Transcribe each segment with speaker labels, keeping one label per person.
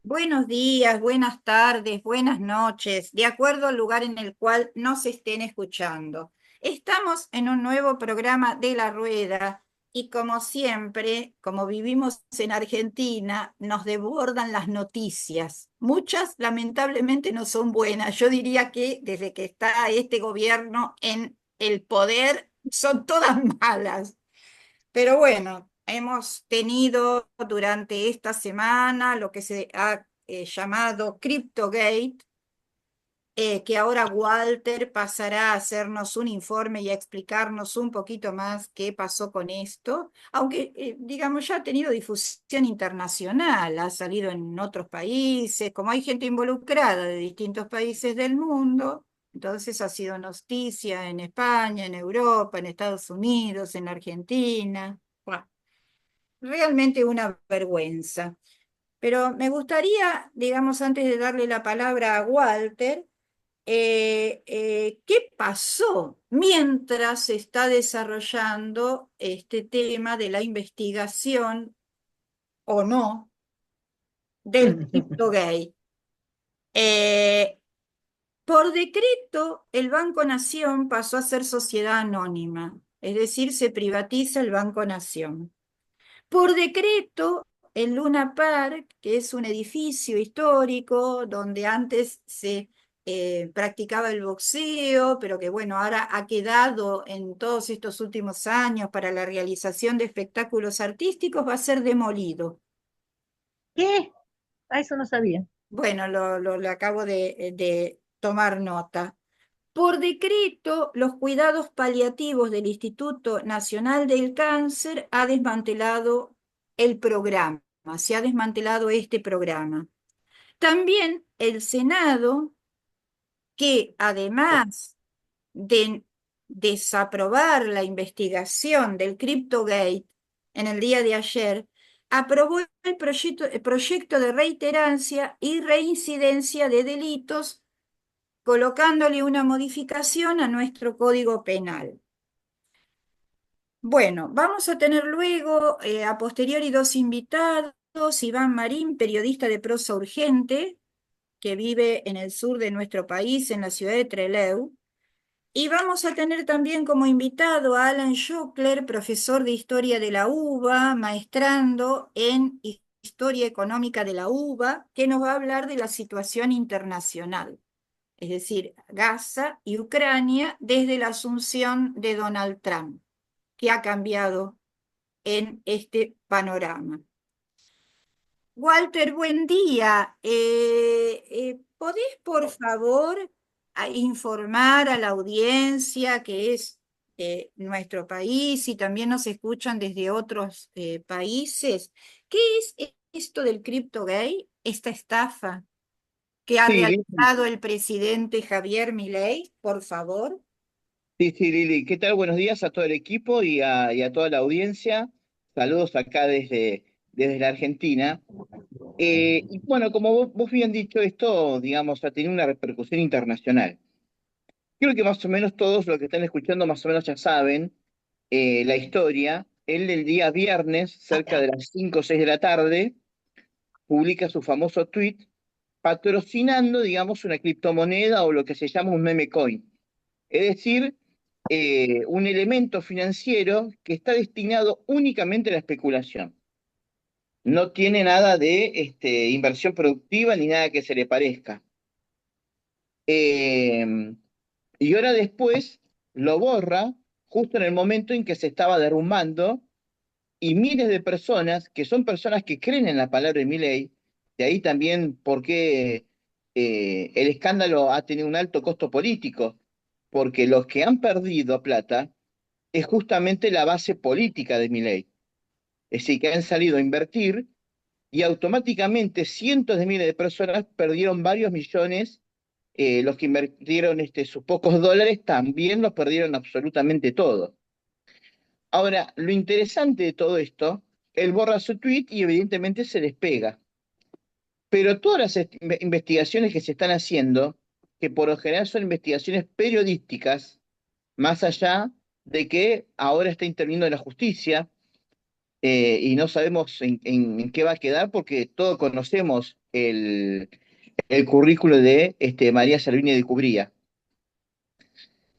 Speaker 1: Buenos días, buenas tardes, buenas noches, de acuerdo al lugar en el cual nos estén escuchando. Estamos en un nuevo programa de La Rueda y como siempre, como vivimos en Argentina, nos desbordan las noticias. Muchas lamentablemente no son buenas. Yo diría que desde que está este gobierno en el poder, son todas malas. Pero bueno, hemos tenido durante esta semana lo que se ha llamado CryptoGate, que ahora Walter pasará a hacernos un informe y a explicarnos un poquito más qué pasó con esto, aunque digamos ya ha tenido difusión internacional, ha salido en otros países, como hay gente involucrada de distintos países del mundo. Entonces ha sido noticia en España, en Europa, en Estados Unidos, en Argentina. Bueno, realmente una vergüenza. Pero me gustaría, digamos, antes de darle la palabra a Walter, ¿qué pasó mientras se está desarrollando este tema de la investigación o no del CryptoGate? Eh, por decreto, el Banco Nación pasó a ser sociedad anónima, es decir, se privatiza el Banco Nación. Por decreto, el Luna Park, que es un edificio histórico donde antes se practicaba el boxeo, pero que bueno, ahora ha quedado en todos estos últimos años para la realización de espectáculos artísticos, va a ser demolido.
Speaker 2: ¿Qué? A eso no sabía.
Speaker 1: Bueno, lo acabo de tomar nota. Por decreto, los cuidados paliativos del Instituto Nacional del Cáncer ha desmantelado el programa, se ha desmantelado este programa. También el Senado, que además de desaprobar la investigación del CryptoGate en el día de ayer, aprobó el proyecto de reiterancia y reincidencia de delitos colocándole una modificación a nuestro Código Penal. Bueno, vamos a tener luego, a posteriori, dos invitados, Iván Marín, periodista de Prosa Urgente, que vive en el sur de nuestro país, en la ciudad de Trelew, y vamos a tener también como invitado a Alan Schockler, profesor de Historia de la UBA, maestrando en Historia Económica de la UBA, que nos va a hablar de la situación internacional, es decir, Gaza y Ucrania, desde la asunción de Donald Trump, que ha cambiado en este panorama. Walter, buen día. ¿Podés, por favor, informar a la audiencia que es nuestro país y también nos escuchan desde otros países? ¿Qué es esto del CryptoGate, esta estafa que ha
Speaker 3: Sí, Lili,
Speaker 1: realizado el presidente Javier Milei, por favor?
Speaker 3: sí, Lili. ¿Qué tal? Buenos días a todo el equipo y a toda la audiencia. Saludos acá desde la Argentina. Y bueno, como vos bien dicho, esto, digamos, ha tenido una repercusión internacional. Creo que más o menos todos los que están escuchando más o menos ya saben la historia. Él el día viernes, cerca de las 5 o 6 de la tarde, publica su famoso tweet patrocinando, digamos, una criptomoneda o lo que se llama un meme coin. Es decir, un elemento financiero que está destinado únicamente a la especulación. No tiene nada de inversión productiva ni nada que se le parezca. Eh, y ahora después lo borra justo en el momento en que se estaba derrumbando y miles de personas, que son personas que creen en la palabra de Milei, de ahí también por qué el escándalo ha tenido un alto costo político, porque los que han perdido plata es justamente la base política de Milei. Es decir, que han salido a invertir y automáticamente cientos de miles de personas perdieron varios millones. Los que invirtieron sus pocos dólares también los perdieron absolutamente todo. Ahora, lo interesante de todo esto, él borra su tweet y evidentemente se despega. Pero todas las investigaciones que se están haciendo, que por lo general son investigaciones periodísticas, más allá de que ahora está interviniendo la justicia, y no sabemos en qué va a quedar porque todos conocemos el currículo de María Servini de Cubría.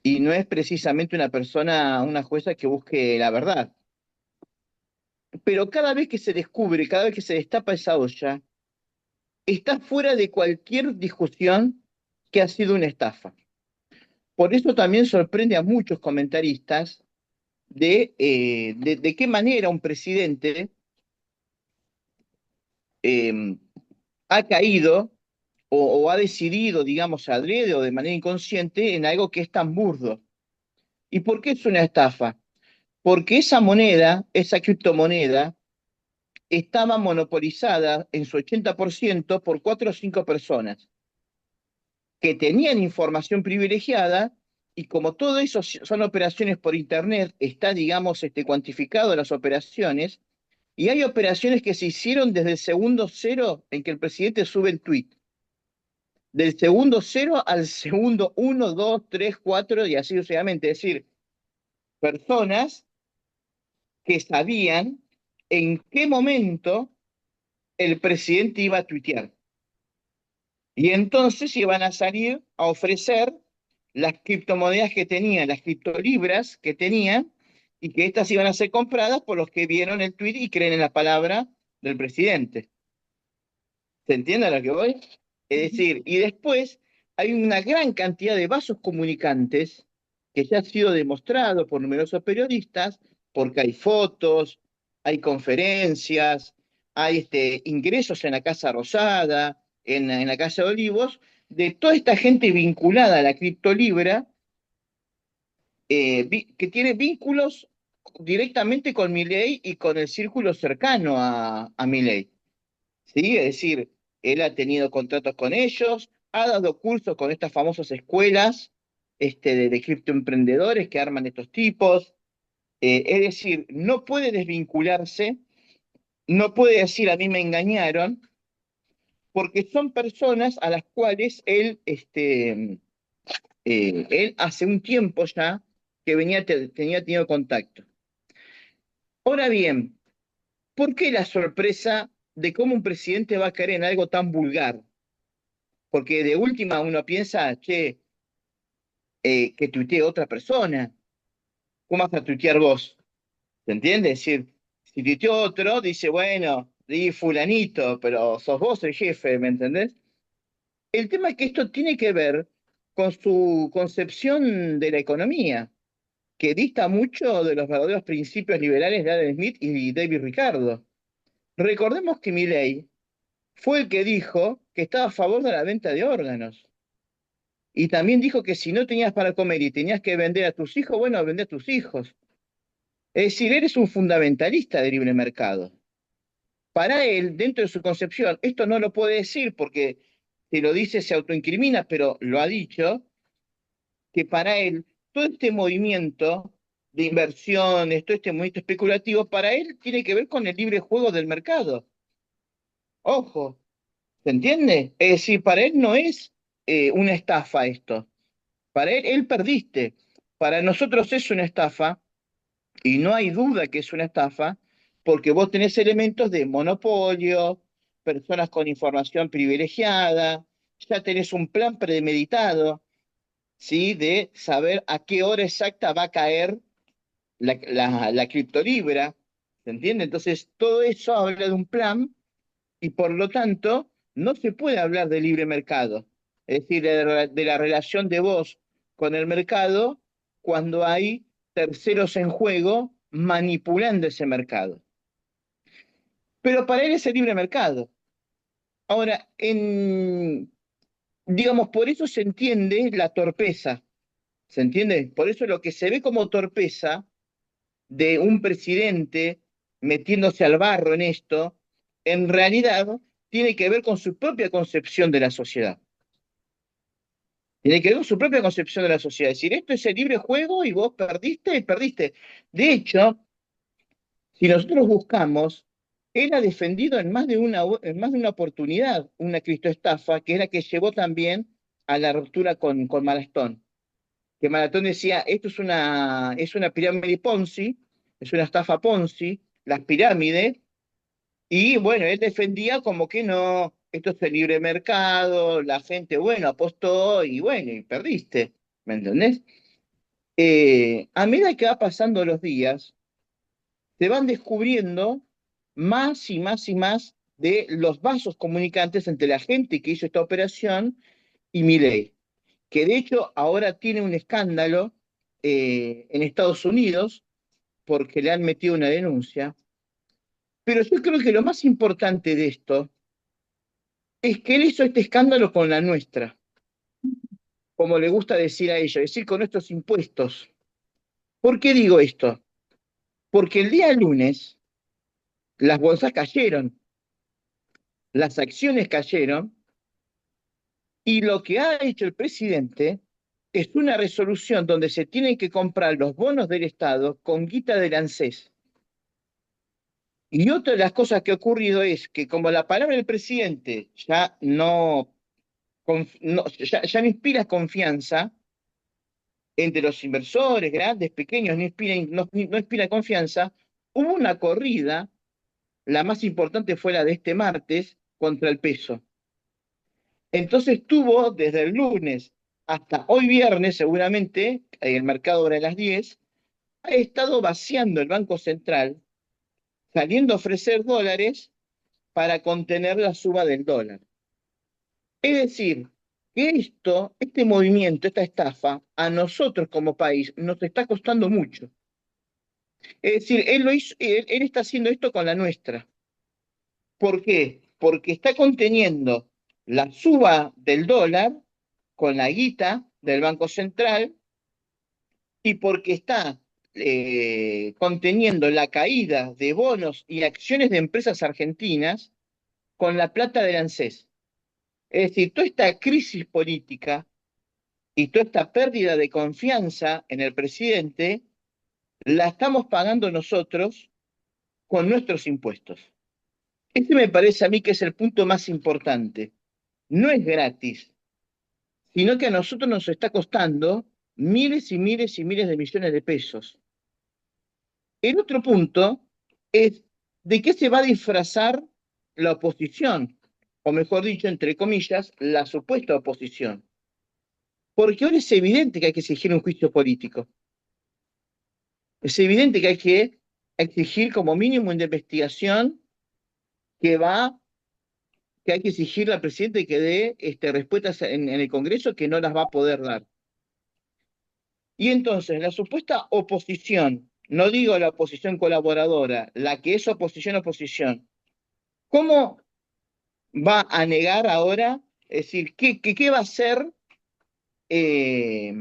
Speaker 3: Y no es precisamente una persona, una jueza que busque la verdad. Pero cada vez que se descubre, cada vez que se destapa esa olla, está fuera de cualquier discusión que ha sido una estafa. Por eso también sorprende a muchos comentaristas de qué manera un presidente eh, ha caído o ha decidido, digamos, adrede o de manera inconsciente en algo que es tan burdo. ¿Y por qué es una estafa? Porque esa moneda, esa criptomoneda, estaba monopolizada en su 80% por 4 o 5 personas que tenían información privilegiada y como todo eso son operaciones por Internet, está, digamos, cuantificado las operaciones y hay operaciones que se hicieron desde el segundo cero en que el presidente sube el tweet. Del segundo cero al segundo uno, dos, tres, cuatro y así sucesivamente. Es decir, personas que sabían en qué momento el presidente iba a tuitear. Y entonces iban a salir a ofrecer las criptomonedas que tenían, las criptolibras que tenían, y que estas iban a ser compradas por los que vieron el tweet y creen en la palabra del presidente. ¿Se entiende a lo que voy? Es decir, y después hay una gran cantidad de vasos comunicantes que ya ha sido demostrado por numerosos periodistas, porque hay fotos, hay conferencias, hay ingresos en la Casa Rosada, en la Casa de Olivos, de toda esta gente vinculada a la criptolibra, que tiene vínculos directamente con Milei y con el círculo cercano a Milei. ¿Sí? Es decir, él ha tenido contratos con ellos, ha dado cursos con estas famosas escuelas de criptoemprendedores que arman estos tipos. Es decir, no puede desvincularse, no puede decir a mí me engañaron, porque son personas a las cuales él hace un tiempo ya que tenía tenido contacto. Ahora bien, ¿por qué la sorpresa de cómo un presidente va a caer en algo tan vulgar? Porque de última uno piensa, che, que tuitee otra persona. ¿Cómo vas a tuitear vos? ¿Se entiende? Es decir, si tuiteó otro, dice, bueno, di fulanito, pero sos vos el jefe, ¿me entendés? El tema es que esto tiene que ver con su concepción de la economía, que dista mucho de los verdaderos principios liberales de Adam Smith y David Ricardo. Recordemos que Milley fue el que dijo que estaba a favor de la venta de órganos. Y también dijo que si no tenías para comer y tenías que vender a tus hijos, bueno, vende a tus hijos. Es decir, eres un fundamentalista del libre mercado. Para él, dentro de su concepción, esto no lo puede decir porque si lo dice se autoincrimina, pero lo ha dicho, que para él todo este movimiento de inversiones, todo este movimiento especulativo, para él tiene que ver con el libre juego del mercado. Ojo, ¿se entiende? Es decir, para él no es una estafa esto. Para él perdiste. Para nosotros es una estafa, y no hay duda que es una estafa, porque vos tenés elementos de monopolio, personas con información privilegiada, ya tenés un plan premeditado, ¿sí? De saber a qué hora exacta va a caer la criptolibra, ¿se entiende? Entonces, todo eso habla de un plan y por lo tanto no se puede hablar de libre mercado, es decir, de la relación de vos con el mercado cuando hay terceros en juego manipulando ese mercado. Pero para él es el libre mercado. Ahora, digamos, por eso se entiende la torpeza, ¿se entiende? Por eso lo que se ve como torpeza de un presidente metiéndose al barro en esto, en realidad tiene que ver con su propia concepción de la sociedad. Tiene que ver con su propia concepción de la sociedad. Es decir, esto es el libre juego y vos perdiste, perdiste. De hecho, si nosotros buscamos, él ha defendido en más de una oportunidad una cristoestafa, que es la que llevó también a la ruptura con Malastón. Que Malastón decía, esto es una pirámide Ponzi, es una estafa Ponzi, las pirámides, y bueno, él defendía como que no, esto es el libre mercado, la gente, bueno, apostó y bueno, y perdiste, ¿me entendés? A medida que va pasando los días, se van descubriendo más y más y más de los vasos comunicantes entre la gente que hizo esta operación y Milei, que de hecho ahora tiene un escándalo en Estados Unidos porque le han metido una denuncia. Pero yo creo que lo más importante de esto es que él hizo este escándalo con la nuestra, como le gusta decir a ella, es decir, con nuestros impuestos. ¿Por qué digo esto? Porque el día lunes las bolsas cayeron, las acciones cayeron, y lo que ha hecho el presidente es una resolución donde se tienen que comprar los bonos del Estado con guita del ANSES. Y otra de las cosas que ha ocurrido es que como la palabra del presidente ya no inspira confianza entre los inversores, grandes, pequeños, no inspira confianza, hubo una corrida, la más importante fue la de este martes, contra el peso. Entonces tuvo desde el lunes hasta hoy viernes, seguramente, el mercado abre a las 10, ha estado vaciando el Banco Central, saliendo a ofrecer dólares para contener la suba del dólar. Es decir, que este movimiento, esta estafa, a nosotros como país nos está costando mucho. Es decir, él está haciendo esto con la nuestra. ¿Por qué? Porque está conteniendo la suba del dólar con la guita del Banco Central y porque está conteniendo la caída de bonos y acciones de empresas argentinas con la plata del ANSES. Es decir, toda esta crisis política y toda esta pérdida de confianza en el presidente la estamos pagando nosotros con nuestros impuestos. Este me parece a mí que es el punto más importante. No es gratis, sino que a nosotros nos está costando miles y miles y miles de millones de pesos. El otro punto es de qué se va a disfrazar la oposición, o mejor dicho, entre comillas, la supuesta oposición. Porque ahora es evidente que hay que exigir un juicio político. Es evidente que hay que exigir como mínimo una investigación que va, que hay que exigirle al presidente que dé respuestas en el Congreso que no las va a poder dar. Y entonces la supuesta oposición, no digo la oposición colaboradora, la que es oposición, ¿cómo va a negar ahora? Es decir, ¿qué va a hacer eh,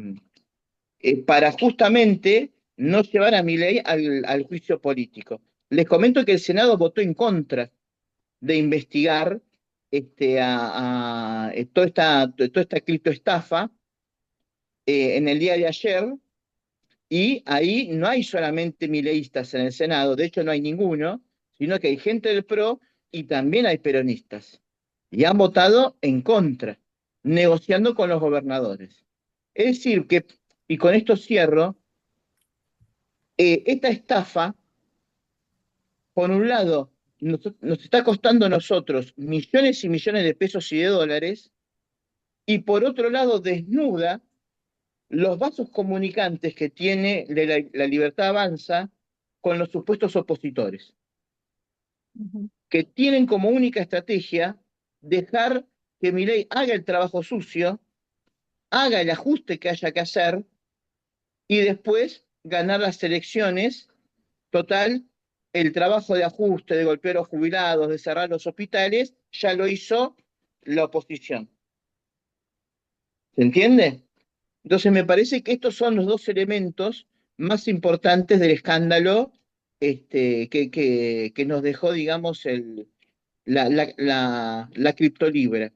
Speaker 3: para justamente no llevar a Milei al juicio político? Les comento que el Senado votó en contra de investigar toda esta criptoestafa en el día de ayer, y ahí no hay solamente mileístas en el Senado, de hecho no hay ninguno, sino que hay gente del PRO y también hay peronistas. Y han votado en contra, negociando con los gobernadores. Es decir, que, y con esto cierro, esta estafa, por un lado, nos está costando a nosotros millones y millones de pesos y de dólares, y por otro lado desnuda los vasos comunicantes que tiene la Libertad Avanza con los supuestos opositores, que tienen como única estrategia dejar que Milei haga el trabajo sucio, haga el ajuste que haya que hacer y después ganar las elecciones. Total, el trabajo de ajuste, de golpear a los jubilados, de cerrar los hospitales, ya lo hizo la oposición. ¿Se entiende? Entonces me parece que estos son los dos elementos más importantes del escándalo que nos dejó, digamos, la criptolibra.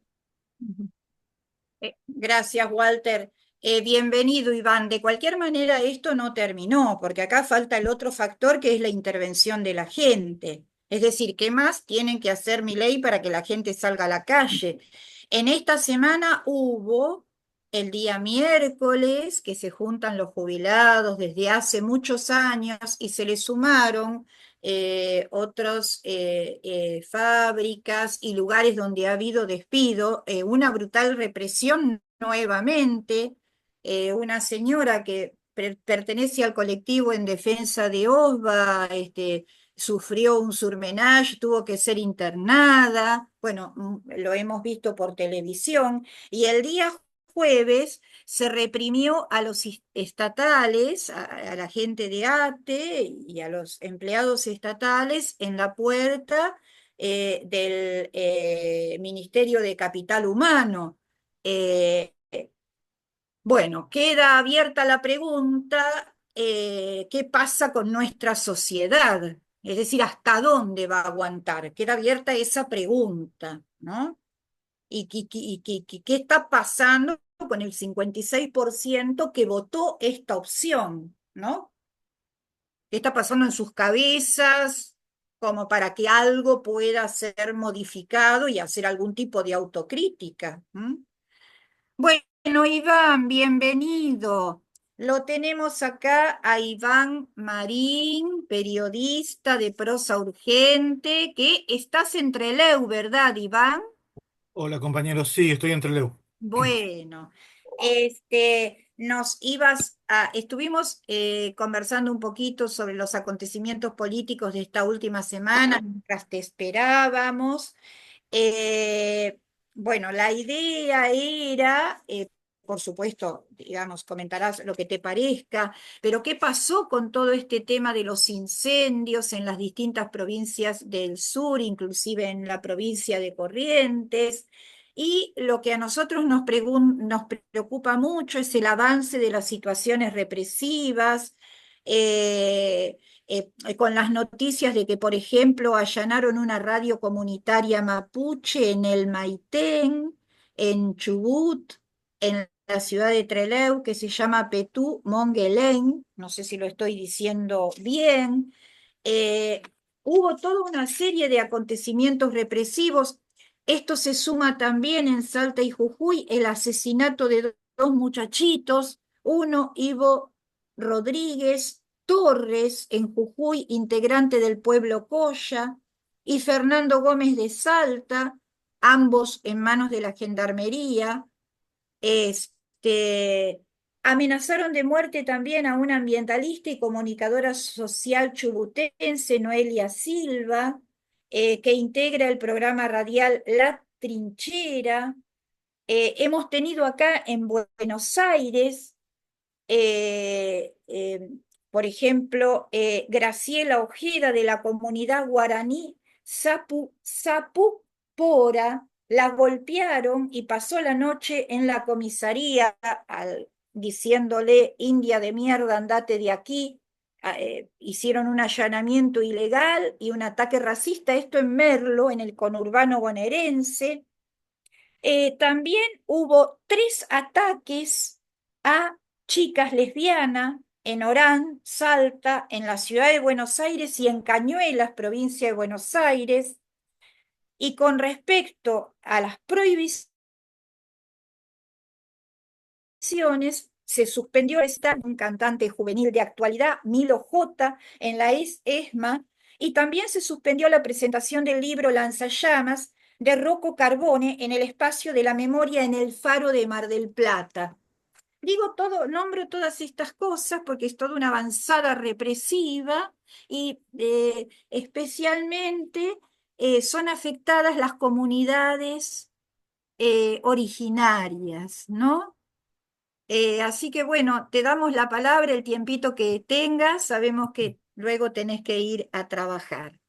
Speaker 1: Gracias, Walter. Bienvenido, Iván. De cualquier manera, esto no terminó, porque acá falta el otro factor que es la intervención de la gente. Es decir, ¿qué más tienen que hacer Milei para que la gente salga a la calle? En esta semana hubo el día miércoles, que se juntan los jubilados desde hace muchos años y se le sumaron otras fábricas y lugares donde ha habido despido, una brutal represión nuevamente, una señora que pertenece al colectivo en defensa de OSBA, sufrió un surmenage, tuvo que ser internada, bueno, lo hemos visto por televisión, y el día jueves se reprimió a los estatales, a la gente de ATE y a los empleados estatales en la puerta del Ministerio de Capital Humano. Eh, bueno, queda abierta la pregunta, ¿qué pasa con nuestra sociedad? Es decir, ¿hasta dónde va a aguantar? Queda abierta esa pregunta, ¿no? ¿Y qué está pasando con el 56% que votó esta opción, ¿no? ¿Qué está pasando en sus cabezas como para que algo pueda ser modificado y hacer algún tipo de autocrítica? Bueno, Iván, bienvenido. Lo tenemos acá a Iván Marín, periodista de Prosa Urgente, que estás en Trelew, ¿verdad, Iván?
Speaker 4: Hola compañeros, sí, estoy entre Leu.
Speaker 1: Bueno, estuvimos conversando un poquito sobre los acontecimientos políticos de esta última semana, mientras te esperábamos. Eh, bueno, la idea era, por supuesto, digamos, comentarás lo que te parezca, pero ¿qué pasó con todo este tema de los incendios en las distintas provincias del sur, inclusive en la provincia de Corrientes? Y lo que a nosotros nos preocupa mucho es el avance de las situaciones represivas. eh, con las noticias de que, por ejemplo, allanaron una radio comunitaria mapuche en el Maitén, en Chubut, en la ciudad de Trelew, que se llama Petú Monguelén, no sé si lo estoy diciendo bien. Eh, Hubo toda una serie de acontecimientos represivos. Esto se suma también en Salta y Jujuy, el asesinato de dos muchachitos, uno, Ivo Rodríguez Torres, en Jujuy, integrante del pueblo Coya, y Fernando Gómez de Salta, ambos en manos de la Gendarmería. Este, Amenazaron de muerte también a una ambientalista y comunicadora social chubutense, Noelia Silva, que integra el programa radial La Trinchera. Hemos tenido acá en Buenos Aires, eh, eh, por ejemplo, Graciela Ojeda de la comunidad guaraní Sapu Pora, la golpearon y pasó la noche en la comisaría diciéndole, India de mierda, andate de aquí. Hicieron un allanamiento ilegal y un ataque racista, esto en Merlo, en el conurbano bonaerense. También hubo 3 ataques a chicas lesbianas en Orán, Salta, en la ciudad de Buenos Aires y en Cañuelas, provincia de Buenos Aires. Y con respecto a las prohibiciones, se suspendió un cantante juvenil de actualidad, Milo J, en la ESMA, y también se suspendió la presentación del libro Lanzallamas de Rocco Carbone en el espacio de la memoria en el Faro de Mar del Plata. Nombro todas estas cosas porque es toda una avanzada represiva y especialmente son afectadas las comunidades originarias, ¿no? Así que bueno, te damos la palabra, el tiempito que tengas, sabemos que luego tenés que ir a trabajar.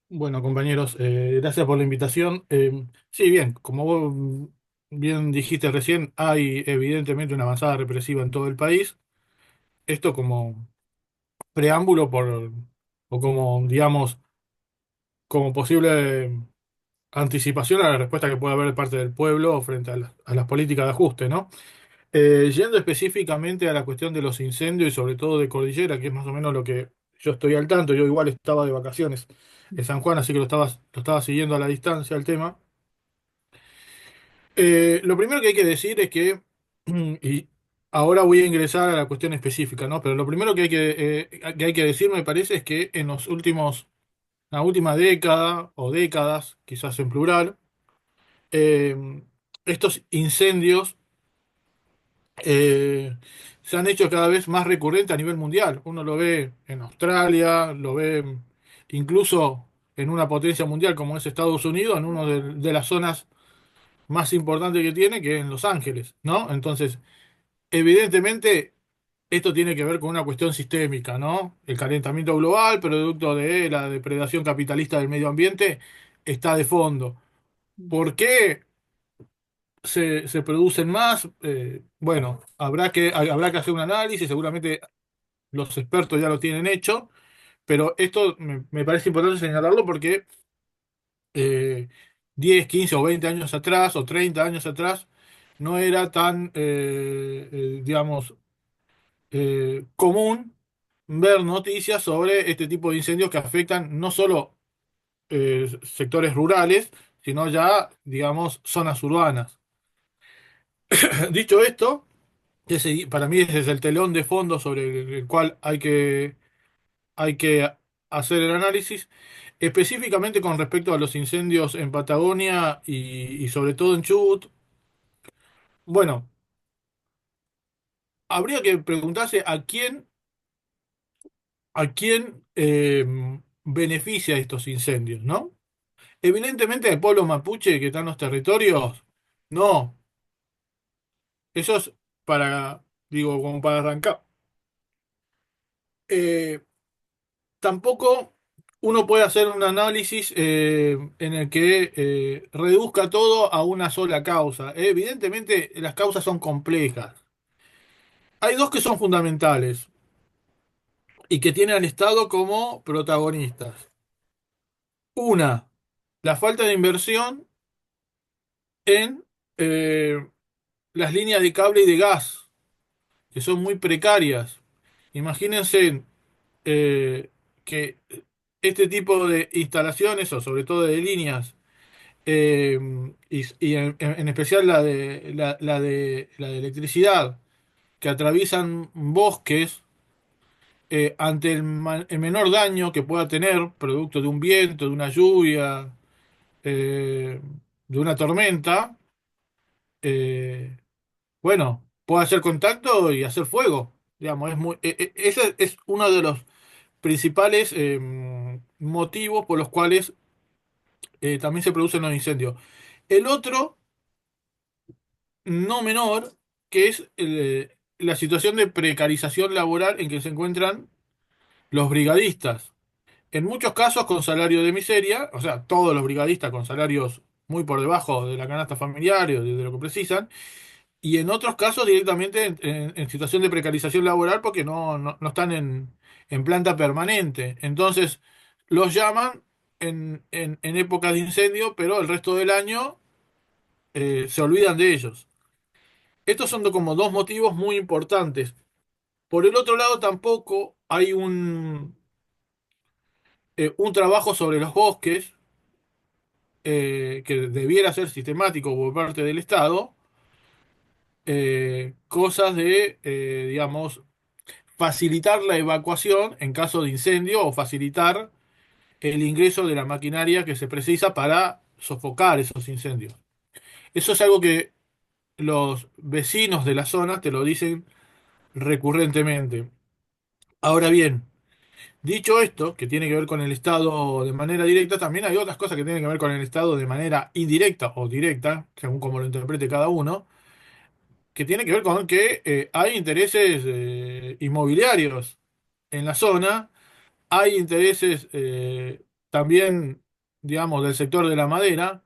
Speaker 4: Bueno compañeros, gracias por la invitación. Sí, bien, como vos bien dijiste recién, hay evidentemente una avanzada represiva en todo el país. Esto como preámbulo o como, digamos, como posible anticipación a la respuesta que puede haber de parte del pueblo frente a las políticas de ajuste, ¿no? Yendo específicamente a la cuestión de los incendios y sobre todo de Cordillera, que es más o menos lo que yo estoy al tanto, yo igual estaba de vacaciones en San Juan, así que lo estaba siguiendo a la distancia el tema. Lo primero que hay que decir es que, y ahora voy a ingresar a la cuestión específica, ¿no? Pero lo primero que hay que decir, me parece, es que en la última década o décadas, quizás en plural, eh, estos incendios eh, se han hecho cada vez más recurrentes a nivel mundial. Uno lo ve en Australia, lo ve incluso en una potencia mundial como es Estados Unidos, en una de las zonas más importantes que tiene, que es en Los Ángeles, ¿no? Entonces, evidentemente, esto tiene que ver con una cuestión sistémica, ¿no? El calentamiento global, producto de la depredación capitalista del medio ambiente, está de fondo. ¿Por qué se producen más? Bueno, habrá que hacer un análisis, seguramente los expertos ya lo tienen hecho, pero esto me parece importante señalarlo porque eh, 10, 15 o 20 años atrás o 30 años atrás no era tan, digamos, común ver noticias sobre este tipo de incendios que afectan no solo sectores rurales, sino ya, digamos, zonas urbanas. Dicho esto, para mí ese es el telón de fondo sobre el cual hay que hacer el análisis, específicamente con respecto a los incendios en Patagonia y sobre todo en Chubut. Bueno, habría que preguntarse a quién beneficia estos incendios, ¿no? Evidentemente el pueblo mapuche que está en los territorios, no, eso es digo, como para arrancar. Eh, Tampoco uno puede hacer un análisis en el que reduzca todo a una sola causa. Evidentemente las causas son complejas. Hay dos que son fundamentales y que tienen al Estado como protagonistas. Una, la falta de inversión en eh, las líneas de cable y de gas, que son muy precarias. Imagínense eh, que este tipo de instalaciones, o sobre todo de líneas, y en especial la de electricidad, que atraviesan bosques, ante el menor daño que pueda tener, producto de un viento, de una lluvia, eh, de una tormenta, eh, bueno, puede hacer contacto y hacer fuego. Digamos, ese es uno de los principales motivos por los cuales también se producen los incendios. El otro, no menor, que es la situación de precarización laboral en que se encuentran los brigadistas. En muchos casos con salario de miseria, o sea, todos los brigadistas con salarios muy por debajo de la canasta familiar y de lo que precisan, y en otros casos directamente en situación de precarización laboral porque no están en planta permanente. Entonces, los llaman en épocas de incendio, pero el resto del año se olvidan de ellos. Estos son como dos motivos muy importantes. Por el otro lado, tampoco hay un trabajo sobre los bosques que debiera ser sistemático por parte del Estado, cosas de, digamos, facilitar la evacuación en caso de incendio o facilitar el ingreso de la maquinaria que se precisa para sofocar esos incendios. Eso es algo que los vecinos de la zona te lo dicen recurrentemente. Ahora bien, dicho esto, que tiene que ver con el Estado de manera directa, también hay otras cosas que tienen que ver con el Estado de manera indirecta o directa, según como lo interprete cada uno, que tiene que ver con que hay intereses inmobiliarios en la zona, hay intereses también, digamos, del sector de la madera,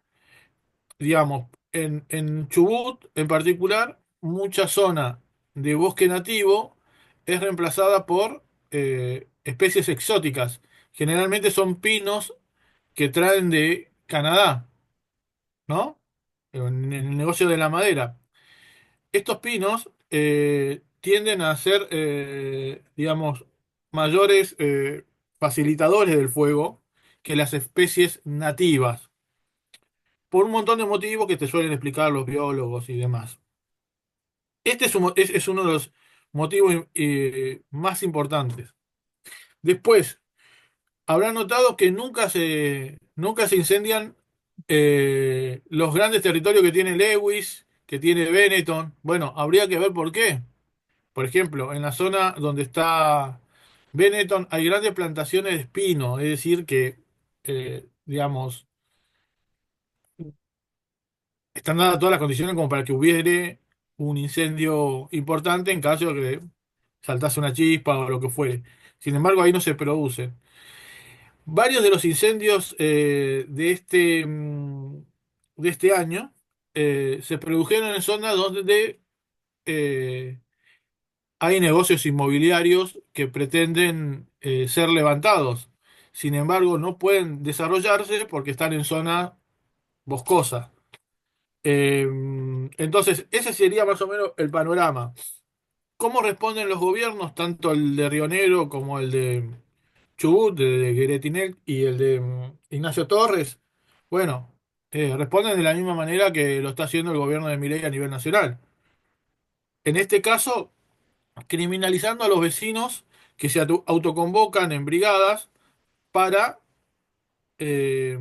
Speaker 4: digamos, en Chubut en particular, mucha zona de bosque nativo es reemplazada por especies exóticas. Generalmente son pinos que traen de Canadá, ¿no? En el negocio de la madera. Estos pinos tienden a ser, digamos, mayores facilitadores del fuego que las especies nativas. por un montón de motivos que te suelen explicar los biólogos y demás. Este es uno de los motivos más importantes. Después, habrán notado que nunca se incendian los grandes territorios que tiene Lewis, que tiene Benetton. Bueno, habría que ver por qué. Por ejemplo, en la zona donde está Benetton hay grandes plantaciones de espino, es decir, que, digamos, están dadas todas las condiciones como para que hubiere un incendio importante en caso de que saltase una chispa o lo que fuere. Sin embargo, ahí no se produce. Varios de los incendios de este año se produjeron en zonas donde eh, hay negocios inmobiliarios que pretenden ser levantados. Sin embargo, no pueden desarrollarse porque están en zona boscosa. Eh, entonces, ese sería más o menos el panorama. ¿Cómo responden los gobiernos, tanto el de Río Negro como el de Chubut, de Gueretinel y el de Ignacio Torres? Bueno, responden de la misma manera que lo está haciendo el gobierno de Milei a nivel nacional. En este caso, criminalizando a los vecinos que se autoconvocan en brigadas para eh,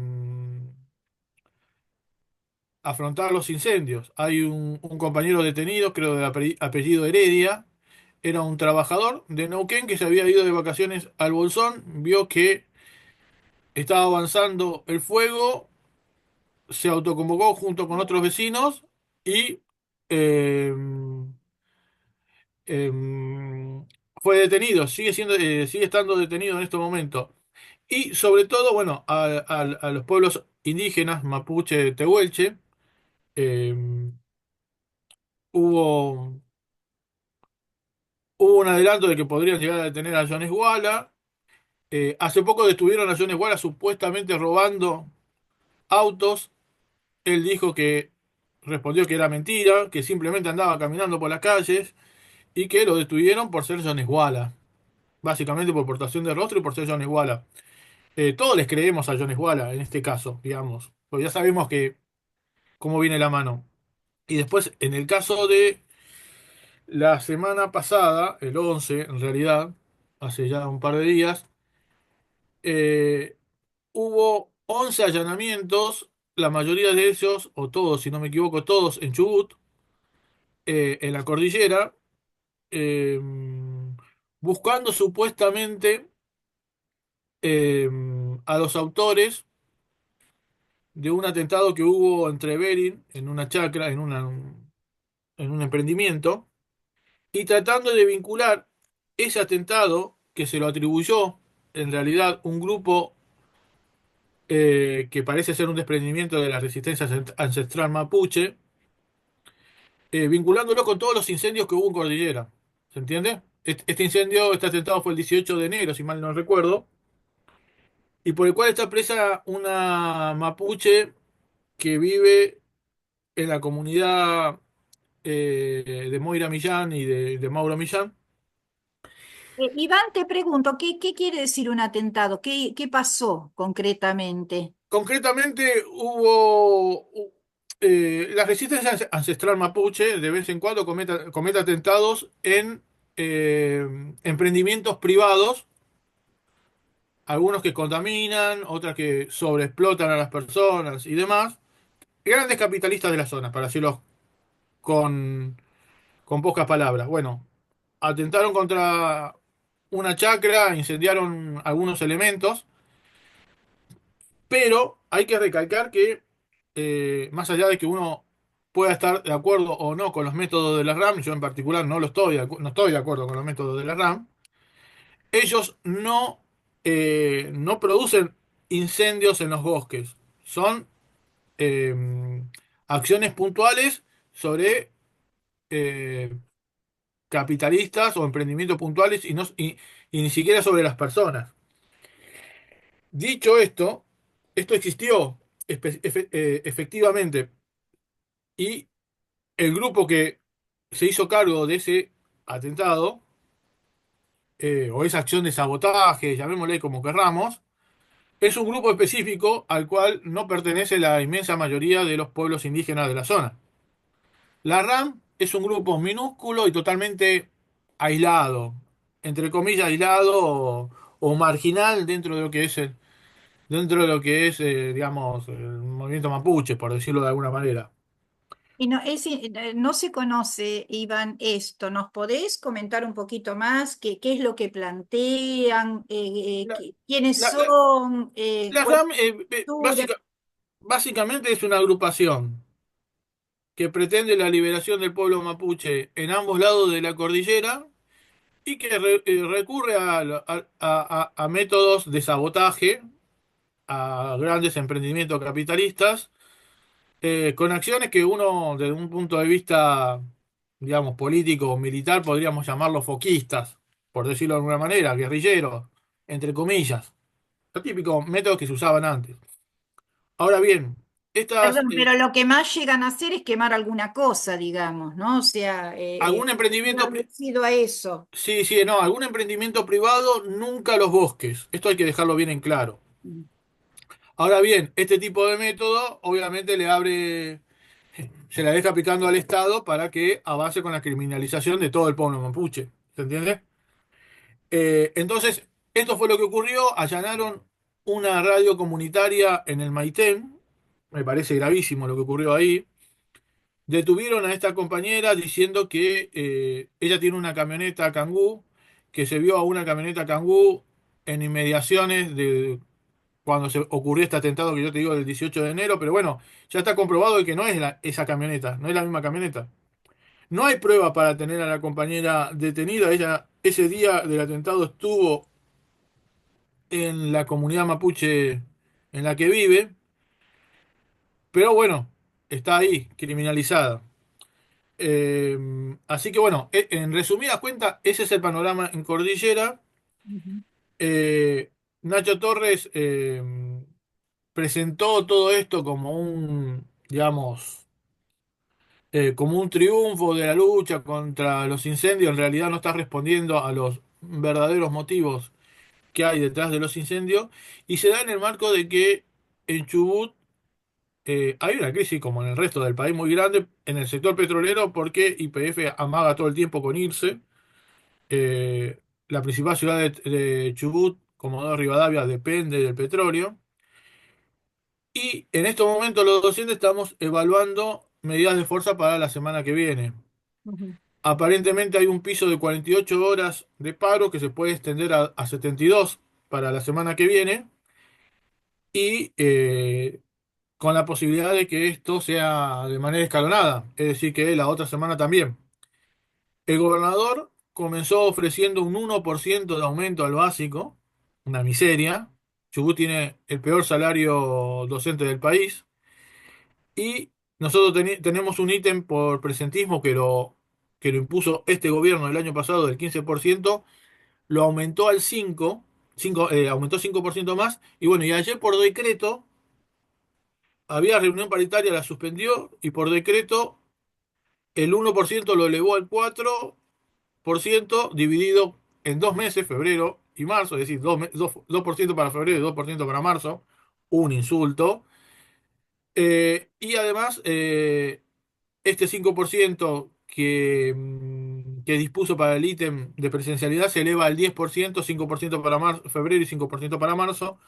Speaker 4: afrontar los incendios. Hay un compañero detenido, creo de apellido Heredia, era un trabajador de Neuquén que se había ido de vacaciones al Bolsón, vio que estaba avanzando el fuego, se autoconvocó junto con otros vecinos y eh, eh, fue detenido, sigue estando detenido en este momento. Y sobre todo, bueno, a los pueblos indígenas, mapuche, tehuelche, eh, hubo, hubo un adelanto de que podrían llegar a detener a Jones Walla. Hace poco detuvieron a Jones Walla supuestamente robando autos. Él dijo que respondió que era mentira, que simplemente andaba caminando por las calles y que lo detuvieron por ser Jones Walla. Básicamente por portación de rostro y por ser Jones Walla. Todos les creemos a Jones Walla en este caso, digamos. Porque ya sabemos que cómo viene la mano. Y después, en el caso de la semana pasada, el 11 en realidad, hace ya un par de días, eh, hubo 11 allanamientos, la mayoría de ellos, o todos, si no me equivoco, todos en Chubut, en la cordillera, eh, buscando supuestamente eh, a los autores de un atentado que hubo en Treverin, en una chacra, en un emprendimiento, y tratando de vincular ese atentado que se lo atribuyó en realidad un grupo que parece ser un desprendimiento de la resistencia ancestral mapuche, vinculándolo con todos los incendios que hubo en Cordillera. ¿Se entiende? Este incendio, este atentado fue el 18 de enero, si mal no recuerdo, y por el cual está presa una mapuche que vive en la comunidad de Moira Millán y de Mauro Millán.
Speaker 1: Iván, te pregunto, ¿qué quiere decir un atentado? ¿Qué pasó concretamente?
Speaker 4: Concretamente la resistencia ancestral mapuche de vez en cuando comete atentados en eh, emprendimientos privados, algunos que contaminan, otras que sobreexplotan a las personas y demás. Grandes capitalistas de la zona, para decirlo con, con pocas palabras. Bueno, atentaron contra una chacra, incendiaron algunos elementos. Pero hay que recalcar que, más allá de que uno pueda estar de acuerdo o no con los métodos de la RAM, yo en particular no estoy de acuerdo con los métodos de la RAM, ellos no producen incendios en los bosques. Son eh, acciones puntuales sobre eh, capitalistas o emprendimientos puntuales y ni siquiera sobre las personas. Dicho esto, esto existió efectivamente. Y el grupo que se hizo cargo de ese atentado, o esa acción de sabotaje, llamémosle como querramos, Es un grupo específico al cual no pertenece la inmensa mayoría de los pueblos indígenas de la zona. La RAM es un grupo minúsculo y totalmente aislado, entre comillas aislado o marginal dentro de lo que es dentro de lo que es, digamos, el movimiento mapuche, por decirlo de alguna manera.
Speaker 1: Y no, no se conoce, Iván, esto. ¿Nos podés comentar un poquito más qué es lo que plantean,
Speaker 4: La,
Speaker 1: quiénes
Speaker 4: la, la,
Speaker 1: son,
Speaker 4: la
Speaker 1: cuál es
Speaker 4: RAM
Speaker 1: su cultura?
Speaker 4: básicamente es una agrupación que pretende la liberación del pueblo mapuche en ambos lados de la cordillera y que recurre a métodos de sabotaje, a grandes emprendimientos capitalistas, con acciones que uno, desde un punto de vista, digamos, político o militar, podríamos llamarlos foquistas, por decirlo de alguna manera, guerrilleros, entre comillas, los típicos métodos que se usaban antes. Ahora bien, estas,
Speaker 1: Perdón, pero lo que más llegan a hacer es quemar alguna cosa, digamos, ¿no? O sea,
Speaker 4: algún emprendimiento,
Speaker 1: reducido a eso.
Speaker 4: sí, sí, no, algún emprendimiento privado, nunca los bosques. Esto hay que dejarlo bien en claro.
Speaker 1: Mm.
Speaker 4: Ahora bien, este tipo de método obviamente se la deja picando al Estado para que avance con la criminalización de todo el pueblo mapuche. ¿Se entiende? Entonces, esto fue lo que ocurrió. Allanaron una radio comunitaria en el Maitén. Me parece gravísimo lo que ocurrió ahí. Detuvieron a esta compañera diciendo que ella tiene una camioneta Kangoo, que se vio a una camioneta Kangoo en inmediaciones de cuando se ocurrió este atentado que yo te digo del 18 de enero, pero bueno, ya está comprobado de que no es esa camioneta, no es la misma camioneta. No hay prueba para tener a la compañera detenida. Ella ese día del atentado estuvo en la comunidad mapuche en la que vive, pero bueno, está ahí, criminalizada. Así que bueno, en resumidas cuentas, ese es el panorama en Cordillera.
Speaker 1: Ujú,
Speaker 4: Eh, Nacho Torres presentó todo esto como digamos, como un triunfo de la lucha contra los incendios. En realidad no está respondiendo a los verdaderos motivos que hay detrás de los incendios y se da en el marco de que en Chubut hay una crisis como en el resto del país muy grande en el sector petrolero porque YPF amaga todo el tiempo con irse. La principal ciudad de Chubut, Comodoro Rivadavia, depende del petróleo. Y en estos momentos los docentes estamos evaluando medidas de fuerza para la semana que viene.
Speaker 1: ujú,
Speaker 4: Aparentemente hay un piso de 48 horas de paro que se puede extender a 72 para la semana que viene y con la posibilidad de que esto sea de manera escalonada, es decir, que la otra semana también. El gobernador comenzó ofreciendo un 1% de aumento al básico, una miseria. Chubut tiene el peor salario docente del país y nosotros tenemos un ítem por presentismo que lo impuso este gobierno el año pasado del 15%, lo aumentó al 5%, aumentó 5% más y bueno, y ayer por decreto había reunión paritaria, la suspendió y por decreto el 1% lo elevó al 4% dividido en 2 meses, febrero y marzo, es decir, 2% para febrero y 2% para marzo, un insulto. Y además, este 5% que dispuso para el ítem de presencialidad se eleva al 10%, 5% para febrero y 5% para marzo,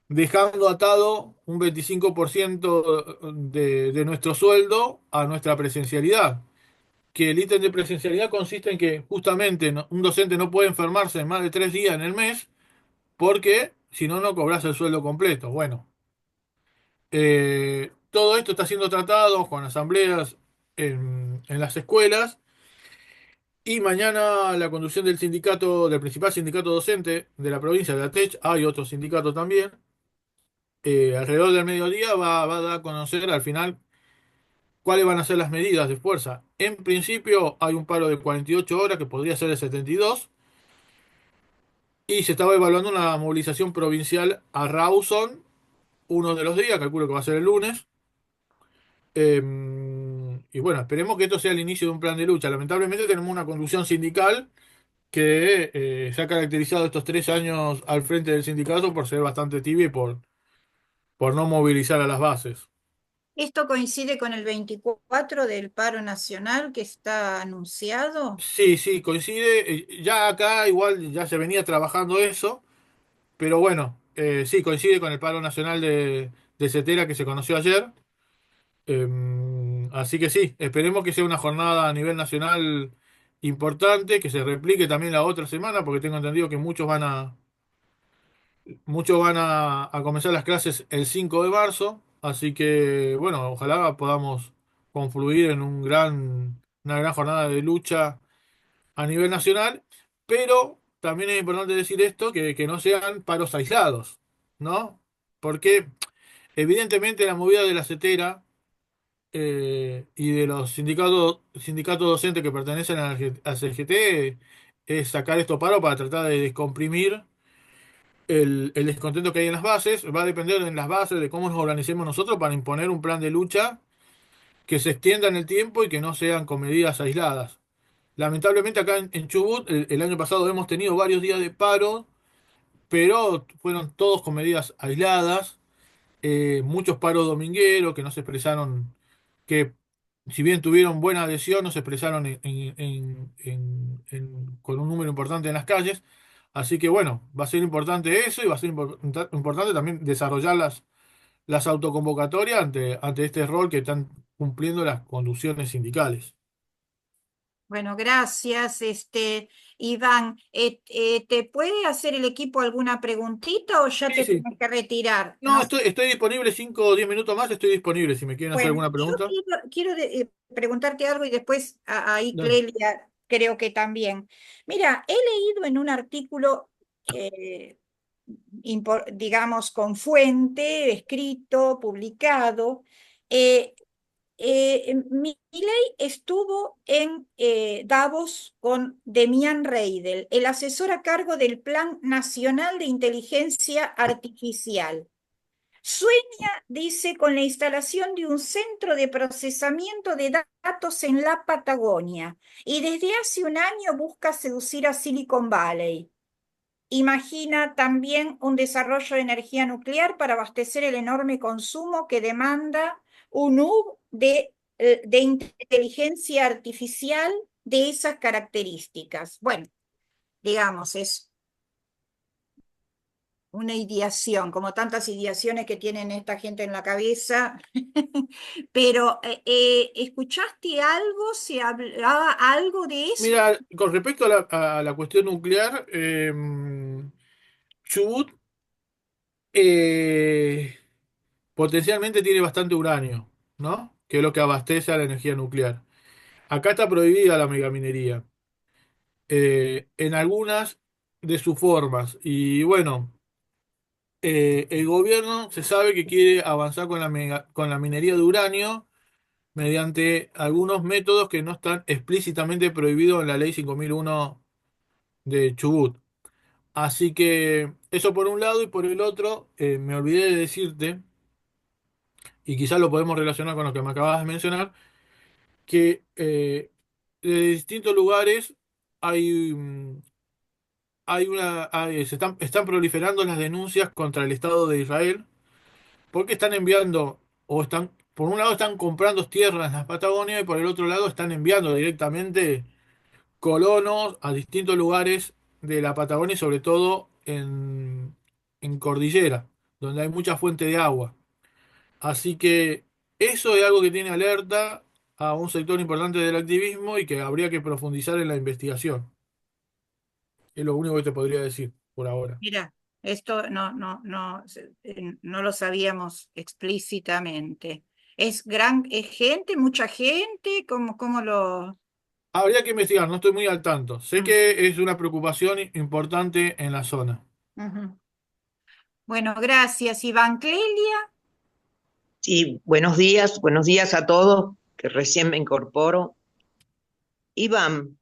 Speaker 4: dejando atado un 25% de nuestro sueldo a nuestra presencialidad. Que el ítem de presencialidad consiste en que justamente un docente no puede enfermarse en más de 3 días en el mes porque si no, no cobras el sueldo completo. Bueno, todo esto está siendo tratado con asambleas en las escuelas y mañana la conducción del sindicato, del principal sindicato docente de la provincia de ATECH, hay otro sindicato también, alrededor del mediodía va a dar a conocer al final cuáles van a ser las medidas de fuerza. En principio hay un paro de 48 horas que podría ser de 72 y se estaba evaluando una movilización provincial a Rawson uno de los días, calculo que va a ser el lunes. Y bueno, esperemos que esto sea el inicio de un plan de lucha. Lamentablemente tenemos una conducción sindical que se ha caracterizado estos 3 años al frente del sindicato por ser bastante tibia y por no movilizar a las bases.
Speaker 1: ¿Esto coincide con el 24 del paro nacional que está anunciado?
Speaker 4: Sí, sí, coincide. Ya acá igual ya se venía trabajando eso, pero bueno, sí, coincide con el paro nacional de Cetera que se conoció ayer. Así que sí, esperemos que sea una jornada a nivel nacional importante, que se replique también la otra semana, porque tengo entendido que muchos van a comenzar las clases el 5 de marzo, así que bueno, ojalá podamos confluir en una gran jornada de lucha a nivel nacional, pero también es importante decir esto, que no sean paros aislados, ¿no? Porque evidentemente la movida de la CETERA y de los sindicatos docentes que pertenecen a CGT es sacar esto paro para tratar de descomprimir el descontento que hay en las bases. Va a depender en las bases de cómo nos organicemos nosotros para imponer un plan de lucha que se extienda en el tiempo y que no sean con medidas aisladas. Lamentablemente acá en Chubut el año pasado hemos tenido varios días de paro, pero fueron todos con medidas aisladas, muchos paros domingueros que no se expresaron, que si bien tuvieron buena adhesión, no se expresaron con un número importante en las calles. Así que bueno, va a ser importante eso y va a ser importante también desarrollar las autoconvocatorias ante este rol que están cumpliendo las conducciones sindicales.
Speaker 1: Bueno, gracias, Iván. ¿Te puede hacer el equipo alguna preguntita o ya
Speaker 4: Sí,
Speaker 1: te
Speaker 4: sí.
Speaker 1: tienes que retirar?
Speaker 4: No,
Speaker 1: No.
Speaker 4: estoy disponible 5 o 10 minutos más, estoy disponible si me quieren hacer
Speaker 1: Bueno,
Speaker 4: alguna
Speaker 1: yo
Speaker 4: pregunta.
Speaker 1: quiero preguntarte algo y después ahí
Speaker 4: Dale.
Speaker 1: Clelia creo que también. Mira, he leído en un artículo, digamos, con fuente, escrito, publicado, eh, Milei estuvo en Davos con Demian Reidel, el asesor a cargo del Plan Nacional de Inteligencia Artificial. Sueña, dice, con la instalación de un centro de procesamiento de datos en la Patagonia y desde hace un año busca seducir a Silicon Valley. Imagina también un desarrollo de energía nuclear para abastecer el enorme consumo que demanda un hub de inteligencia artificial de esas características. Bueno, digamos, es una ideación, como tantas ideaciones que tienen esta gente en la cabeza. Pero, ¿escuchaste algo? ¿Se hablaba algo de eso?
Speaker 4: Mira, con respecto a la cuestión nuclear, Chubut eh, potencialmente tiene bastante uranio, ¿no? Que es lo que abastece a la energía nuclear. Acá está prohibida la megaminería, en algunas de sus formas. Y bueno, el gobierno se sabe que quiere avanzar con la minería de uranio mediante algunos métodos que no están explícitamente prohibidos en la ley 5001 de Chubut. Así que eso por un lado y por el otro, me olvidé de decirte, y quizás lo podemos relacionar con lo que me acabas de mencionar, que de distintos lugares hay, están proliferando las denuncias contra el Estado de Israel porque están enviando, por un lado están comprando tierras en la Patagonia y por el otro lado están enviando directamente colonos a distintos lugares de la Patagonia y sobre todo en cordillera, donde hay mucha fuente de agua. Así que eso es algo que tiene alerta a un sector importante del activismo y que habría que profundizar en la investigación. Es lo único que te podría decir por ahora.
Speaker 1: Mira, esto no lo sabíamos explícitamente. Es gente, mucha gente, ¿cómo lo...?
Speaker 4: Habría que investigar, no estoy muy al tanto. Sé
Speaker 1: Mm,
Speaker 4: que es una preocupación importante en la zona.
Speaker 1: ujú. Bueno, gracias, Iván. Clelia,
Speaker 5: Sí, buenos días a todos, que recién me incorporo. Iván,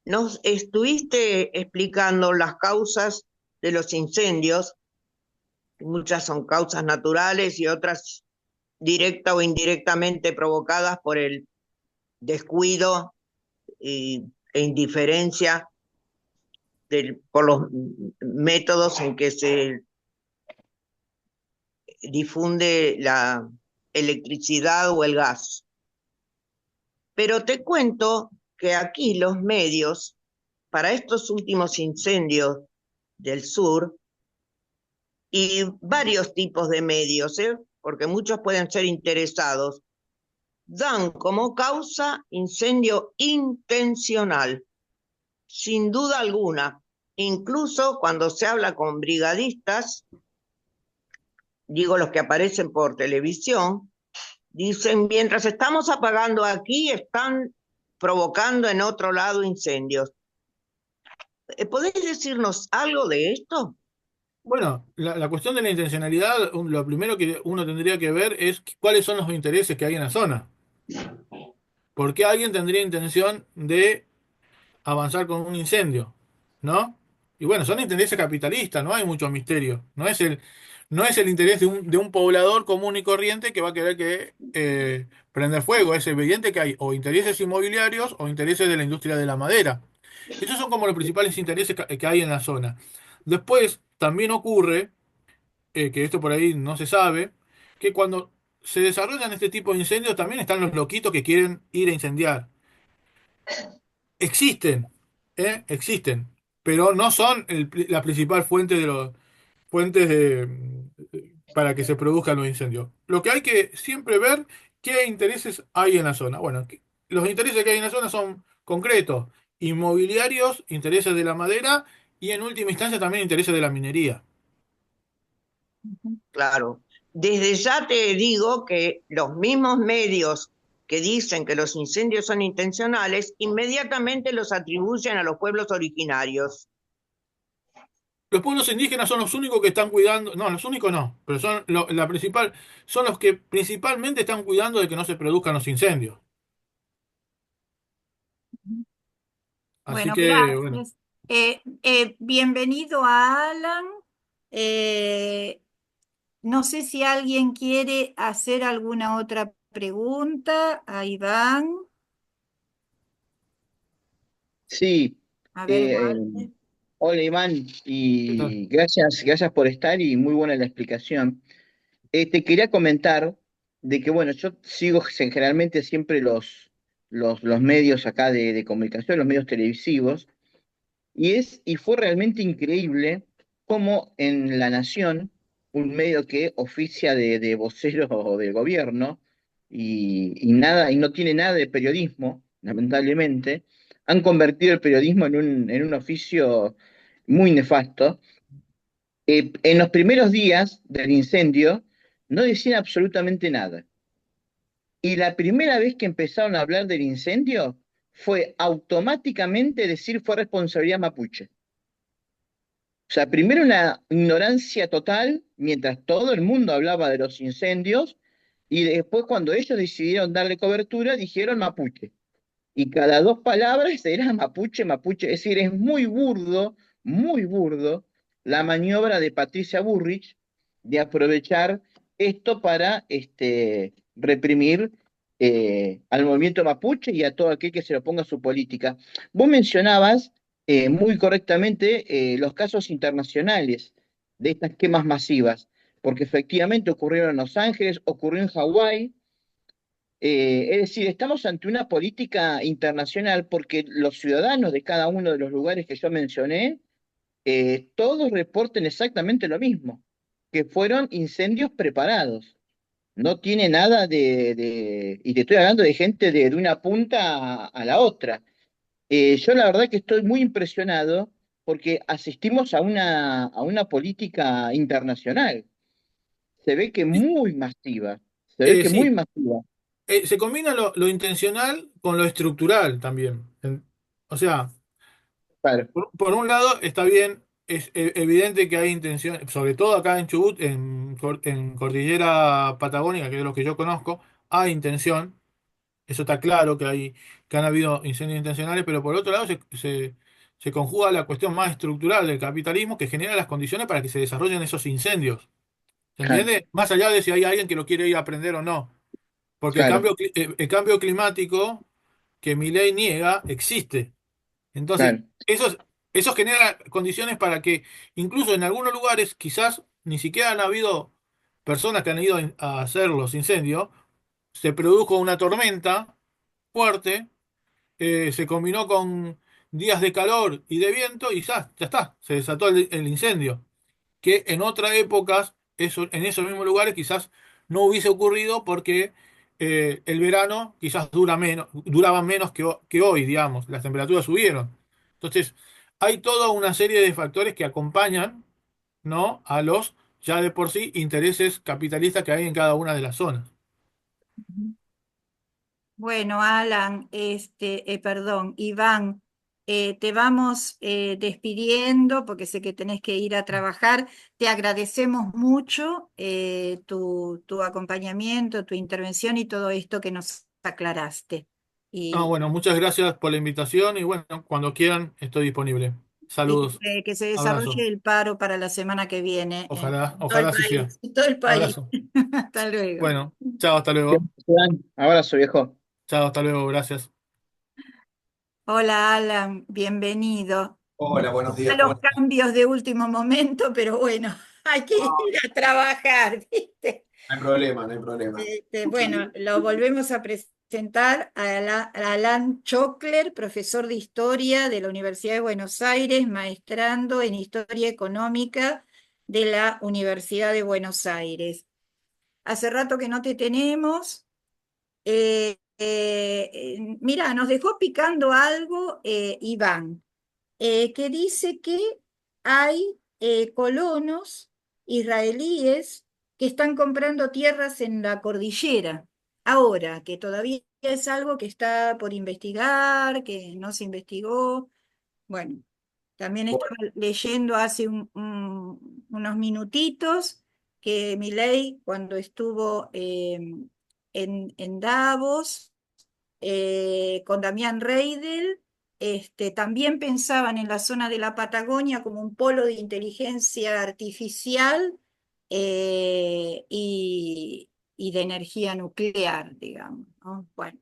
Speaker 5: nos estuviste explicando las causas de los incendios, muchas son causas naturales y otras directa o indirectamente provocadas por el descuido e indiferencia por los métodos en que se difunde la electricidad o el gas. Pero te cuento que aquí los medios, para estos últimos incendios del sur, y varios tipos de medios, porque muchos pueden ser interesados, dan como causa incendio intencional, sin duda alguna. Incluso cuando se habla con brigadistas, digo los que aparecen por televisión, dicen, mientras estamos apagando aquí, están provocando en otro lado incendios. ¿Podéis decirnos algo de esto?
Speaker 4: Bueno, la cuestión de la intencionalidad, lo primero que uno tendría que ver es cuáles son los intereses que hay en la zona. ¿Por qué alguien tendría intención de avanzar con un incendio? ¿No? Y bueno, son intereses capitalistas, no hay mucho misterio. No es el interés de un poblador común y corriente que va a querer prender fuego. Es evidente que hay o intereses inmobiliarios o intereses de la industria de la madera. Esos son como los principales intereses que hay en la zona. Después, también ocurre, que esto por ahí no se sabe, que cuando se desarrollan este tipo de incendios también están los loquitos que quieren ir a incendiar. Existen, existen, pero no son la principal fuente de los fuentes para que se produzcan los incendios. Lo que hay que siempre ver qué intereses hay en la zona. Bueno, los intereses que hay en la zona son concretos, inmobiliarios, intereses de la madera y en última instancia también intereses de la minería.
Speaker 5: Claro. Desde ya te digo que los mismos medios que dicen que los incendios son intencionales, inmediatamente los atribuyen a los pueblos originarios.
Speaker 4: Los pueblos indígenas son los únicos que están cuidando, no, los únicos no, pero son los que principalmente están cuidando de que no se produzcan los incendios. Así
Speaker 1: Bueno,
Speaker 4: que, bueno,
Speaker 1: gracias. Bienvenido a Alan. Eh, no sé si alguien quiere hacer alguna otra pregunta a Iván.
Speaker 3: Sí,
Speaker 1: A ver,
Speaker 3: eh,
Speaker 1: Walter.
Speaker 3: hola Iván,
Speaker 4: ¿qué tal?
Speaker 3: y gracias por estar y muy buena la explicación. Te quería comentar de que, bueno, yo sigo generalmente siempre los medios acá de comunicación, los medios televisivos, y fue realmente increíble cómo en La Nación, un medio que oficia de vocero del gobierno y no tiene nada de periodismo, lamentablemente, han convertido el periodismo en un oficio muy nefasto. En los primeros días del incendio no decían absolutamente nada. Y la primera vez que empezaron a hablar del incendio fue automáticamente decir fue responsabilidad mapuche. O sea, primero una ignorancia total, mientras todo el mundo hablaba de los incendios, y después cuando ellos decidieron darle cobertura, dijeron mapuche. Y cada dos palabras era mapuche, mapuche. Es decir, es muy burdo la maniobra de Patricia Burrich de aprovechar esto para reprimir al movimiento mapuche y a todo aquel que se le oponga a su política. Vos mencionabas muy correctamente los casos internacionales de estas quemas masivas, porque efectivamente ocurrieron en Los Ángeles, ocurrió en Hawái. Es decir, estamos ante una política internacional porque los ciudadanos de cada uno de los lugares que yo mencioné, todos reporten exactamente lo mismo, que fueron incendios preparados. No tiene nada y te estoy hablando de gente de una punta a la otra. Yo la verdad que estoy muy impresionado porque asistimos a una política internacional. Se ve que muy masiva, se ve que muy
Speaker 4: Sí,
Speaker 3: masiva.
Speaker 4: se combina lo intencional con lo estructural también. O sea,
Speaker 3: Claro,
Speaker 4: por un lado está bien, es evidente que hay intención, sobre todo acá en Chubut, en Cordillera Patagónica, que es lo que yo conozco, hay intención. Eso está claro que han habido incendios intencionales, pero por otro lado se conjuga la cuestión más estructural del capitalismo que genera las condiciones para que se desarrollen esos incendios. ¿Se
Speaker 3: claro,
Speaker 4: entiende? Más allá de si hay alguien que lo quiere ir a aprender o no. Porque el
Speaker 3: claro,
Speaker 4: cambio, el cambio climático que Milei niega existe. Entonces,
Speaker 3: claro.
Speaker 4: Eso genera condiciones para que incluso en algunos lugares quizás ni siquiera han habido personas que han ido a hacer los incendios, se produjo una tormenta fuerte, se combinó con días de calor y de viento y ya está, se desató el incendio, que en otras épocas, en esos mismos lugares quizás no hubiese ocurrido porque el verano quizás duraba menos que hoy, digamos, las temperaturas subieron. Entonces, hay toda una serie de factores que acompañan, ¿no?, a los ya de por sí intereses capitalistas que hay en cada una de las zonas.
Speaker 1: Bueno, Alan, perdón, Iván, te vamos despidiendo porque sé que tenés que ir a trabajar. Te agradecemos mucho tu acompañamiento, tu intervención y todo esto que nos aclaraste.
Speaker 4: Ah,
Speaker 1: Y
Speaker 4: bueno, muchas gracias por la invitación y bueno, cuando quieran estoy disponible. Saludos,
Speaker 1: que se
Speaker 4: abrazo.
Speaker 1: desarrolle el paro para la semana que viene en
Speaker 4: Ojalá,
Speaker 1: todo el
Speaker 4: ojalá así sea.
Speaker 1: país, en todo el país.
Speaker 4: Abrazo.
Speaker 1: Hasta luego.
Speaker 4: Bueno, chao, hasta luego.
Speaker 3: Abrazo, viejo.
Speaker 4: Chao, hasta luego, gracias.
Speaker 1: Hola, Alan, bienvenido.
Speaker 6: Hola, buenos
Speaker 1: A
Speaker 6: días, ¿cómo
Speaker 1: los
Speaker 6: estás?
Speaker 1: cambios de último momento, pero bueno, hay que ir a trabajar, ¿viste?
Speaker 6: No hay problema, no hay problema.
Speaker 1: Bueno, lo volvemos a presentar a Alan Chocler, profesor de Historia de la Universidad de Buenos Aires, maestrando en Historia Económica de la Universidad de Buenos Aires. Hace rato que no te tenemos. Mira, nos dejó picando algo Iván, que dice que hay colonos israelíes que están comprando tierras en la cordillera. Ahora, que todavía es algo que está por investigar, que no se investigó. Bueno, también estaba leyendo hace unos minutitos que Milei, cuando estuvo en Davos, con Damián Reidel, también pensaban en la zona de la Patagonia como un polo de inteligencia artificial y de energía nuclear, digamos, ¿no? Bueno.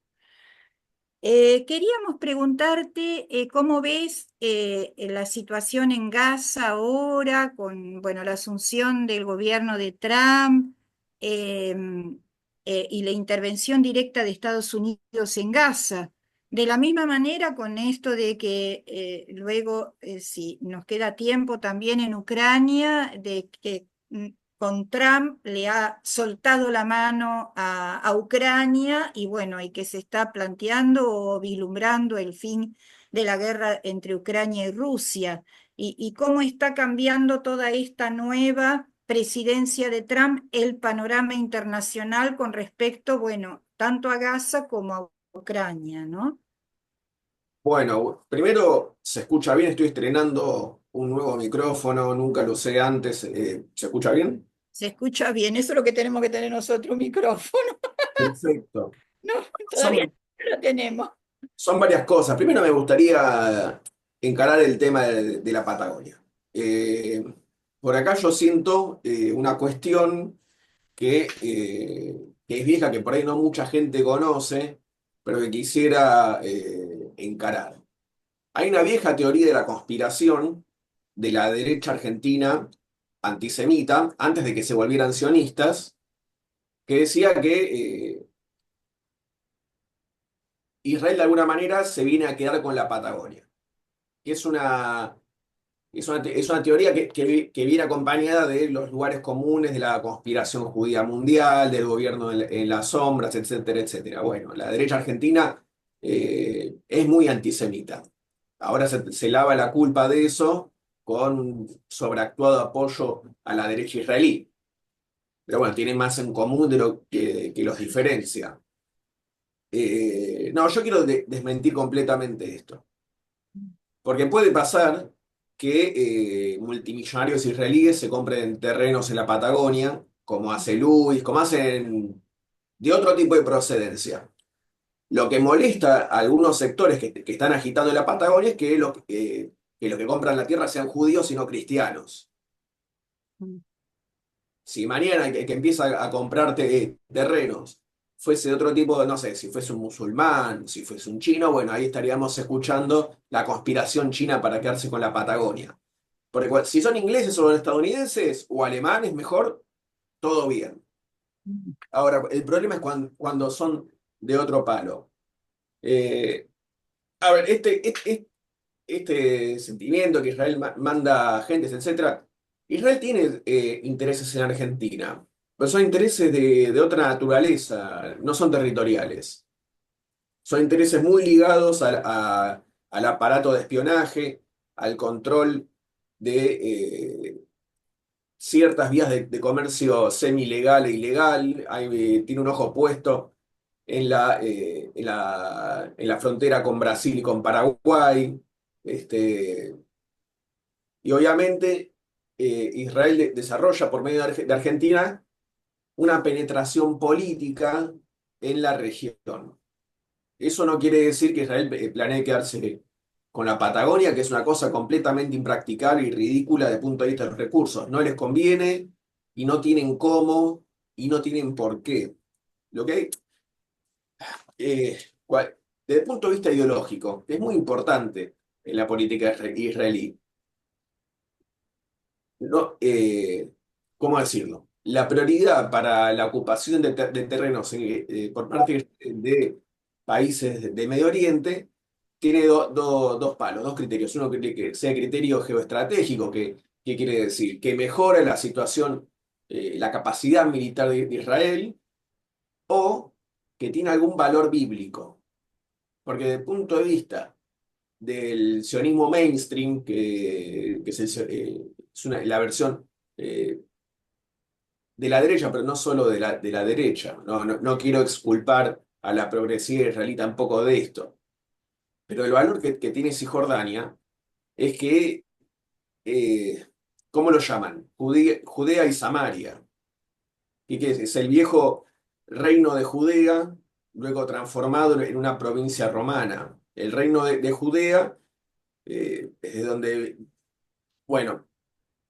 Speaker 1: Queríamos preguntarte cómo ves la situación en Gaza ahora con, bueno, la asunción del gobierno de Trump y la intervención directa de Estados Unidos en Gaza. De la misma manera con esto de que luego, si nos queda tiempo también en Ucrania, de que con Trump le ha soltado la mano a Ucrania y bueno, y que se está planteando o vislumbrando el fin de la guerra entre Ucrania y Rusia, y cómo está cambiando toda esta nueva presidencia de Trump el panorama internacional con respecto, bueno, tanto a Gaza como a Ucrania, ¿no?
Speaker 6: Bueno, primero se escucha bien, estoy estrenando un nuevo micrófono, nunca lo usé antes. ¿Se escucha bien?
Speaker 1: Se escucha bien, eso es lo que tenemos que tener nosotros, un micrófono.
Speaker 6: Perfecto.
Speaker 1: No, todavía
Speaker 6: Son,
Speaker 1: no lo tenemos.
Speaker 6: son varias cosas. Primero me gustaría encarar el tema de la Patagonia. Por acá yo siento una cuestión que es vieja, que por ahí no mucha gente conoce, pero que quisiera encarar. Hay una vieja teoría de la conspiración de la derecha argentina antisemita, antes de que se volvieran sionistas, que decía que Israel de alguna manera se viene a quedar con la Patagonia, que es una teoría que viene acompañada de los lugares comunes de la conspiración judía mundial, del gobierno en las sombras, etcétera, etcétera. Bueno, la derecha argentina es muy antisemita. Ahora se lava la culpa de eso con un sobreactuado apoyo a la derecha israelí. Pero bueno, tienen más en común de lo que los diferencia. No, yo quiero desmentir completamente esto. Porque puede pasar que multimillonarios israelíes se compren terrenos en la Patagonia, como hace Luis, como hacen de otro tipo de procedencia. Lo que molesta a algunos sectores que están agitando en la Patagonia es que los que compran la tierra sean judíos y no cristianos. Si mañana que empieza a comprarte terrenos fuese de otro tipo, no sé, si fuese un musulmán, si fuese un chino, bueno, ahí estaríamos escuchando la conspiración china para quedarse con la Patagonia. Porque si son ingleses o estadounidenses o alemanes, mejor, todo bien. Ahora, el problema es cuando son de otro palo. Eh, a ver, este sentimiento que Israel manda agentes, etcétera, Israel tiene intereses en Argentina, pero son intereses de otra naturaleza, no son territoriales. Son intereses muy ligados al aparato de espionaje, al control de ciertas vías de comercio semi-legal e ilegal. Tiene un ojo puesto en la frontera con Brasil y con Paraguay. Este, y obviamente Israel desarrolla por medio de Argentina una penetración política en la región. Eso no quiere decir que Israel planee quedarse con la Patagonia, que es una cosa completamente impracticable y ridícula desde el punto de vista de los recursos. No les conviene y no tienen cómo y no tienen por qué. Lo que hay, desde el punto de vista ideológico, es muy importante en la política israelí. No, ¿cómo decirlo? La prioridad para la ocupación de terrenos por parte de países de Medio Oriente tiene dos palos, dos criterios. Uno que sea criterio geoestratégico, que quiere decir que mejora la situación, la capacidad militar de Israel, o que tiene algún valor bíblico. Porque desde el punto de vista del sionismo mainstream, que es la versión de la derecha, pero no solo de la derecha. No quiero exculpar a la progresiva israelí tampoco de esto. Pero el valor que tiene Cisjordania es que, ¿cómo lo llaman? Judea y Samaria. ¿Y qué es? Es el viejo reino de Judea, luego transformado en una provincia romana. El reino de Judea, desde donde, bueno,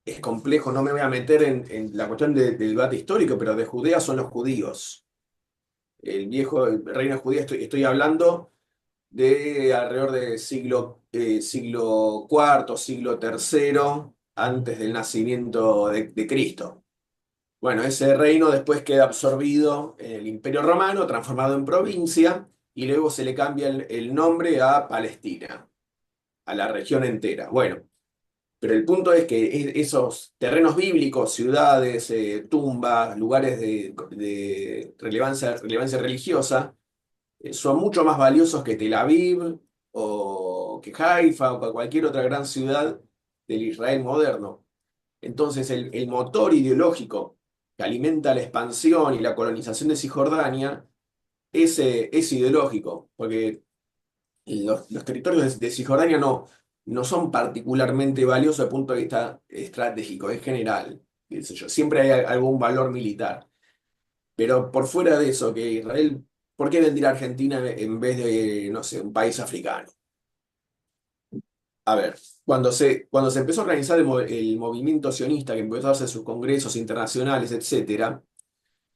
Speaker 6: es complejo, no me voy a meter en la cuestión del debate histórico, pero de Judea son los judíos. El reino de Judea, estoy hablando de alrededor del siglo cuarto, siglo tercero, antes del nacimiento de Cristo. Bueno, ese reino después queda absorbido en el Imperio Romano, transformado en provincia, y luego se le cambia el nombre a Palestina, a la región entera. Bueno, pero el punto es que esos terrenos bíblicos, ciudades, tumbas, lugares de relevancia religiosa, son mucho más valiosos que Tel Aviv o que Haifa o que cualquier otra gran ciudad del Israel moderno. Entonces, el motor ideológico que alimenta la expansión y la colonización de Cisjordania es ideológico, porque los territorios de Cisjordania no son particularmente valiosos desde el punto de vista estratégico, en general. Qué sé yo, siempre hay algún valor militar. Pero por fuera de eso, que Israel, ¿por qué vendría a Argentina en vez de, no sé, un país africano? A ver, cuando se empezó a organizar el movimiento sionista, que empezó a hacer sus congresos internacionales, etcétera,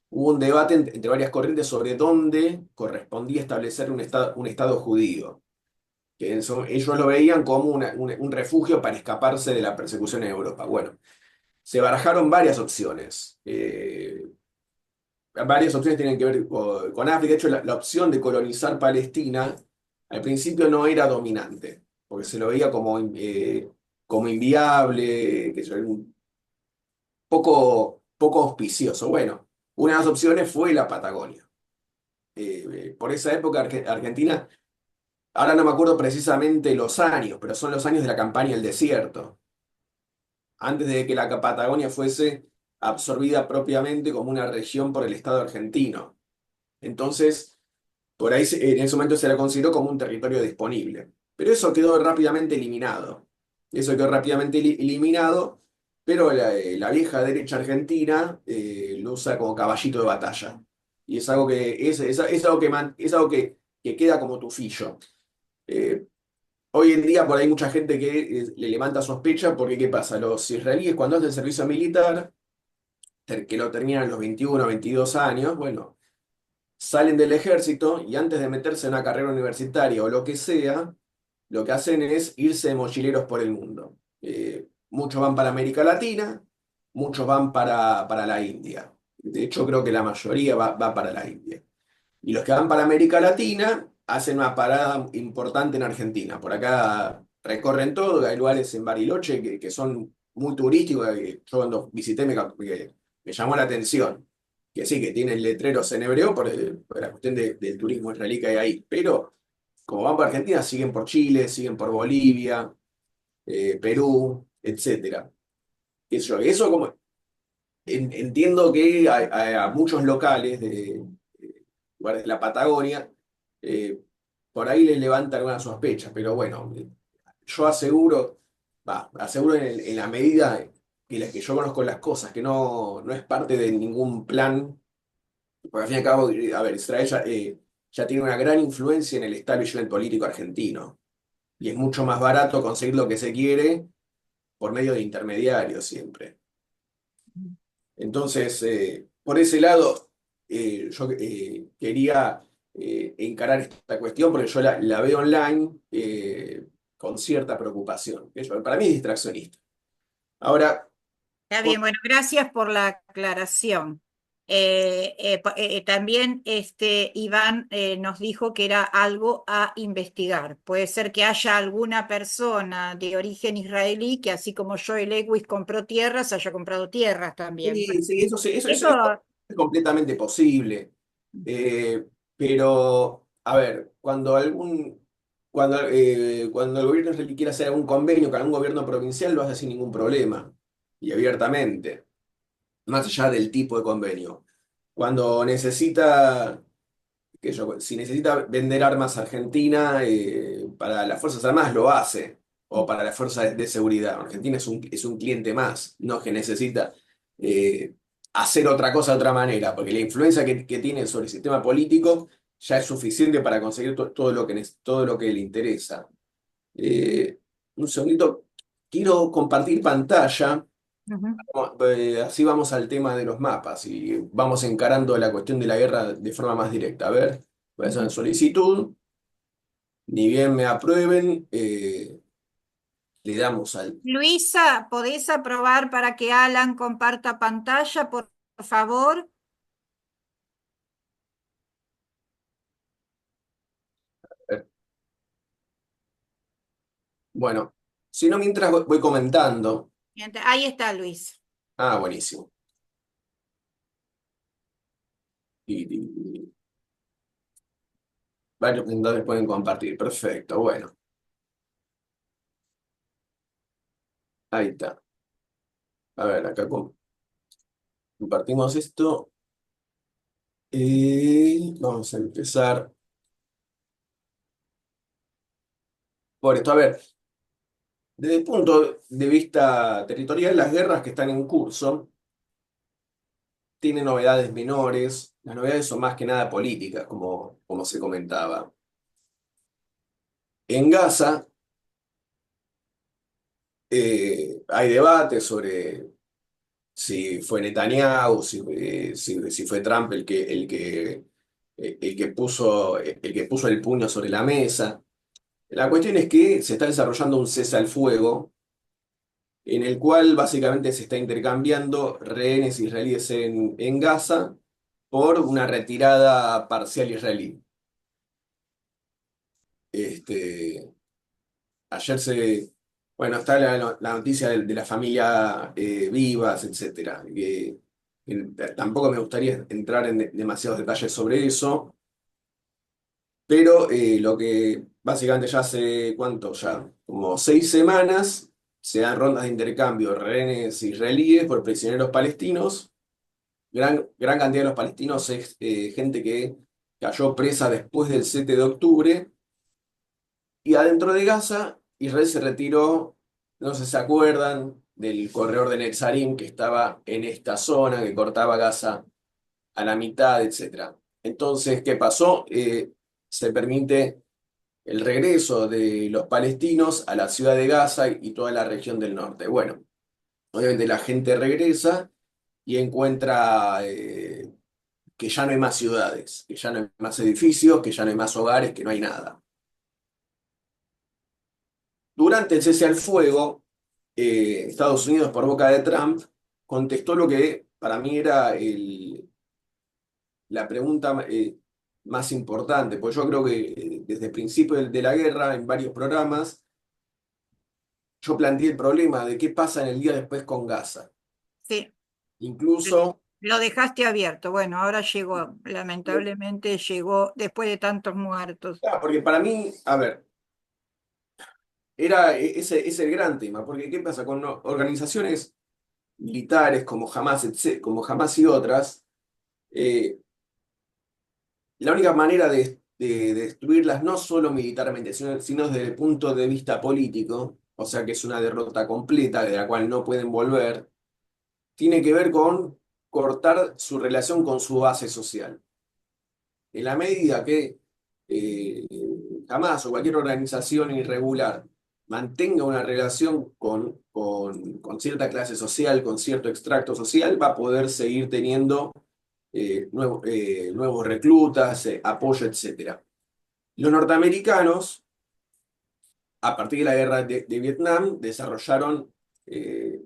Speaker 6: hubo un debate entre varias corrientes sobre dónde correspondía establecer un estado judío, que ellos lo veían como un refugio para escaparse de la persecución en Europa. Bueno, se barajaron varias opciones. Varias opciones tienen que ver con África. De hecho, la opción de colonizar Palestina al principio no era dominante, porque se lo veía como inviable, que es un poco auspicioso. Bueno, una de las opciones fue la Patagonia. Por esa época Argentina, ahora no me acuerdo precisamente los años, pero son los años de la campaña del desierto, antes de que la Patagonia fuese absorbida propiamente como una región por el Estado argentino. Entonces, por ahí en ese momento se la consideró como un territorio disponible. Pero eso quedó rápidamente eliminado. Eliminado, pero la vieja derecha argentina lo usa como caballito de batalla. Y es algo que queda como tufillo. Hoy en día por ahí hay mucha gente que le levanta sospecha porque ¿qué pasa? Los israelíes cuando hacen servicio militar, que lo terminan a los 21, 22 años, bueno, salen del ejército y antes de meterse en una carrera universitaria o lo que sea, lo que hacen es irse de mochileros por el mundo. Muchos van para América Latina, muchos van para la India. De hecho, creo que la mayoría va para la India. Y los que van para América Latina hacen una parada importante en Argentina. Por acá recorren todo, hay lugares en Bariloche que son muy turísticos, que yo cuando visité me llamó la atención. Que sí, que tienen letreros en hebreo por la cuestión del turismo israelí que hay ahí. Pero como van para Argentina, siguen por Chile, siguen por Bolivia, Perú, etcétera. Eso como entiendo que a muchos locales de lugares de la Patagonia, eh, por ahí les levanta algunas sospechas, pero bueno, yo aseguro en la medida que yo conozco las cosas, que no es parte de ningún plan, porque al fin y al cabo, a ver, Israel ya tiene una gran influencia en el establishment político argentino, y es mucho más barato conseguir lo que se quiere por medio de intermediarios siempre. Entonces, por ese lado, yo quería encarar esta cuestión porque yo la veo online con cierta preocupación. Para mí es distraccionista. Ahora,
Speaker 1: Está bien, bueno, gracias por la aclaración. También Iván nos dijo que era algo a investigar. Puede ser que haya alguna persona de origen israelí que así como Joel Lewis compró tierras, haya comprado tierras también.
Speaker 6: sí, eso
Speaker 1: Eso,
Speaker 6: es completamente posible. Pero, a ver, cuando el gobierno israelí quiere hacer algún convenio con algún gobierno provincial, lo hace sin ningún problema y abiertamente, más allá del tipo de convenio. Cuando necesita, si necesita vender armas a Argentina para las Fuerzas Armadas, lo hace, o para las Fuerzas de Seguridad. Argentina es un cliente más, no que necesita eh, hacer otra cosa de otra manera, porque la influencia que tiene sobre el sistema político ya es suficiente para conseguir todo lo que le interesa. Eh, un segundito, quiero compartir pantalla.
Speaker 1: ujú.
Speaker 6: Así vamos al tema de los mapas y vamos encarando la cuestión de la guerra de forma más directa. A ver, voy a hacer una solicitud, ni bien me aprueben, le damos al...
Speaker 1: Luisa, ¿podés aprobar para que Alan comparta pantalla, por favor?
Speaker 6: Bueno, si no, mientras voy comentando.
Speaker 1: Ahí está, Luis.
Speaker 6: Ah, buenísimo. Y varios entonces pueden compartir. Perfecto, bueno, ahí está. A ver, acá compartimos esto. Y vamos a empezar por esto. A ver. Desde el punto de vista territorial, las guerras que están en curso tienen novedades menores. Las novedades son más que nada políticas, como se comentaba. En Gaza hay debates sobre si fue Netanyahu, si fue Trump el que puso el puño sobre la mesa. La cuestión es que se está desarrollando un cese al fuego en el cual básicamente se está intercambiando rehenes israelíes en Gaza por una retirada parcial israelí. Este, ayer bueno, está la noticia de la familia Vivas, etcétera. Tampoco me gustaría entrar en demasiados detalles sobre eso, pero lo que básicamente ya hace, ¿cuánto ya? Como 6 semanas se dan rondas de intercambio de rehenes israelíes por prisioneros palestinos. Gran cantidad de los palestinos es gente que cayó presa después del 7 de octubre. Y adentro de Gaza, Israel se retiró, no sé si se acuerdan, del corredor de Netzarim que estaba en esta zona, que cortaba Gaza a la mitad, etcétera. Entonces, ¿qué pasó? Se permite el regreso de los palestinos a la ciudad de Gaza y toda la región del norte. Bueno, obviamente la gente regresa y encuentra que ya no hay más ciudades, que ya no hay más edificios, que ya no hay más hogares, que no hay nada. Durante el cese al fuego, Estados Unidos, por boca de Trump, contestó lo que para mí era la pregunta más importante, porque yo creo que desde el principio de la guerra, en varios programas, yo planteé el problema de qué pasa en el día después con Gaza.
Speaker 1: Sí,
Speaker 6: Incluso,
Speaker 1: lo dejaste abierto. Bueno, ahora llegó, lamentablemente llegó después de tantos muertos.
Speaker 6: porque para mí, a ver, ese es el gran tema, porque ¿qué pasa con organizaciones militares como Hamas, como Hamas y otras? eh, la única manera de destruirlas, no solo militarmente, sino desde el punto de vista político, o sea que es una derrota completa de la cual no pueden volver, tiene que ver con cortar su relación con su base social. En la medida que eh, Hamas o cualquier organización irregular mantenga una relación con cierta clase social, con cierto extracto social, va a poder seguir teniendo nuevos reclutas, apoyo, etc. Los norteamericanos, a partir de la guerra de Vietnam, desarrollaron eh,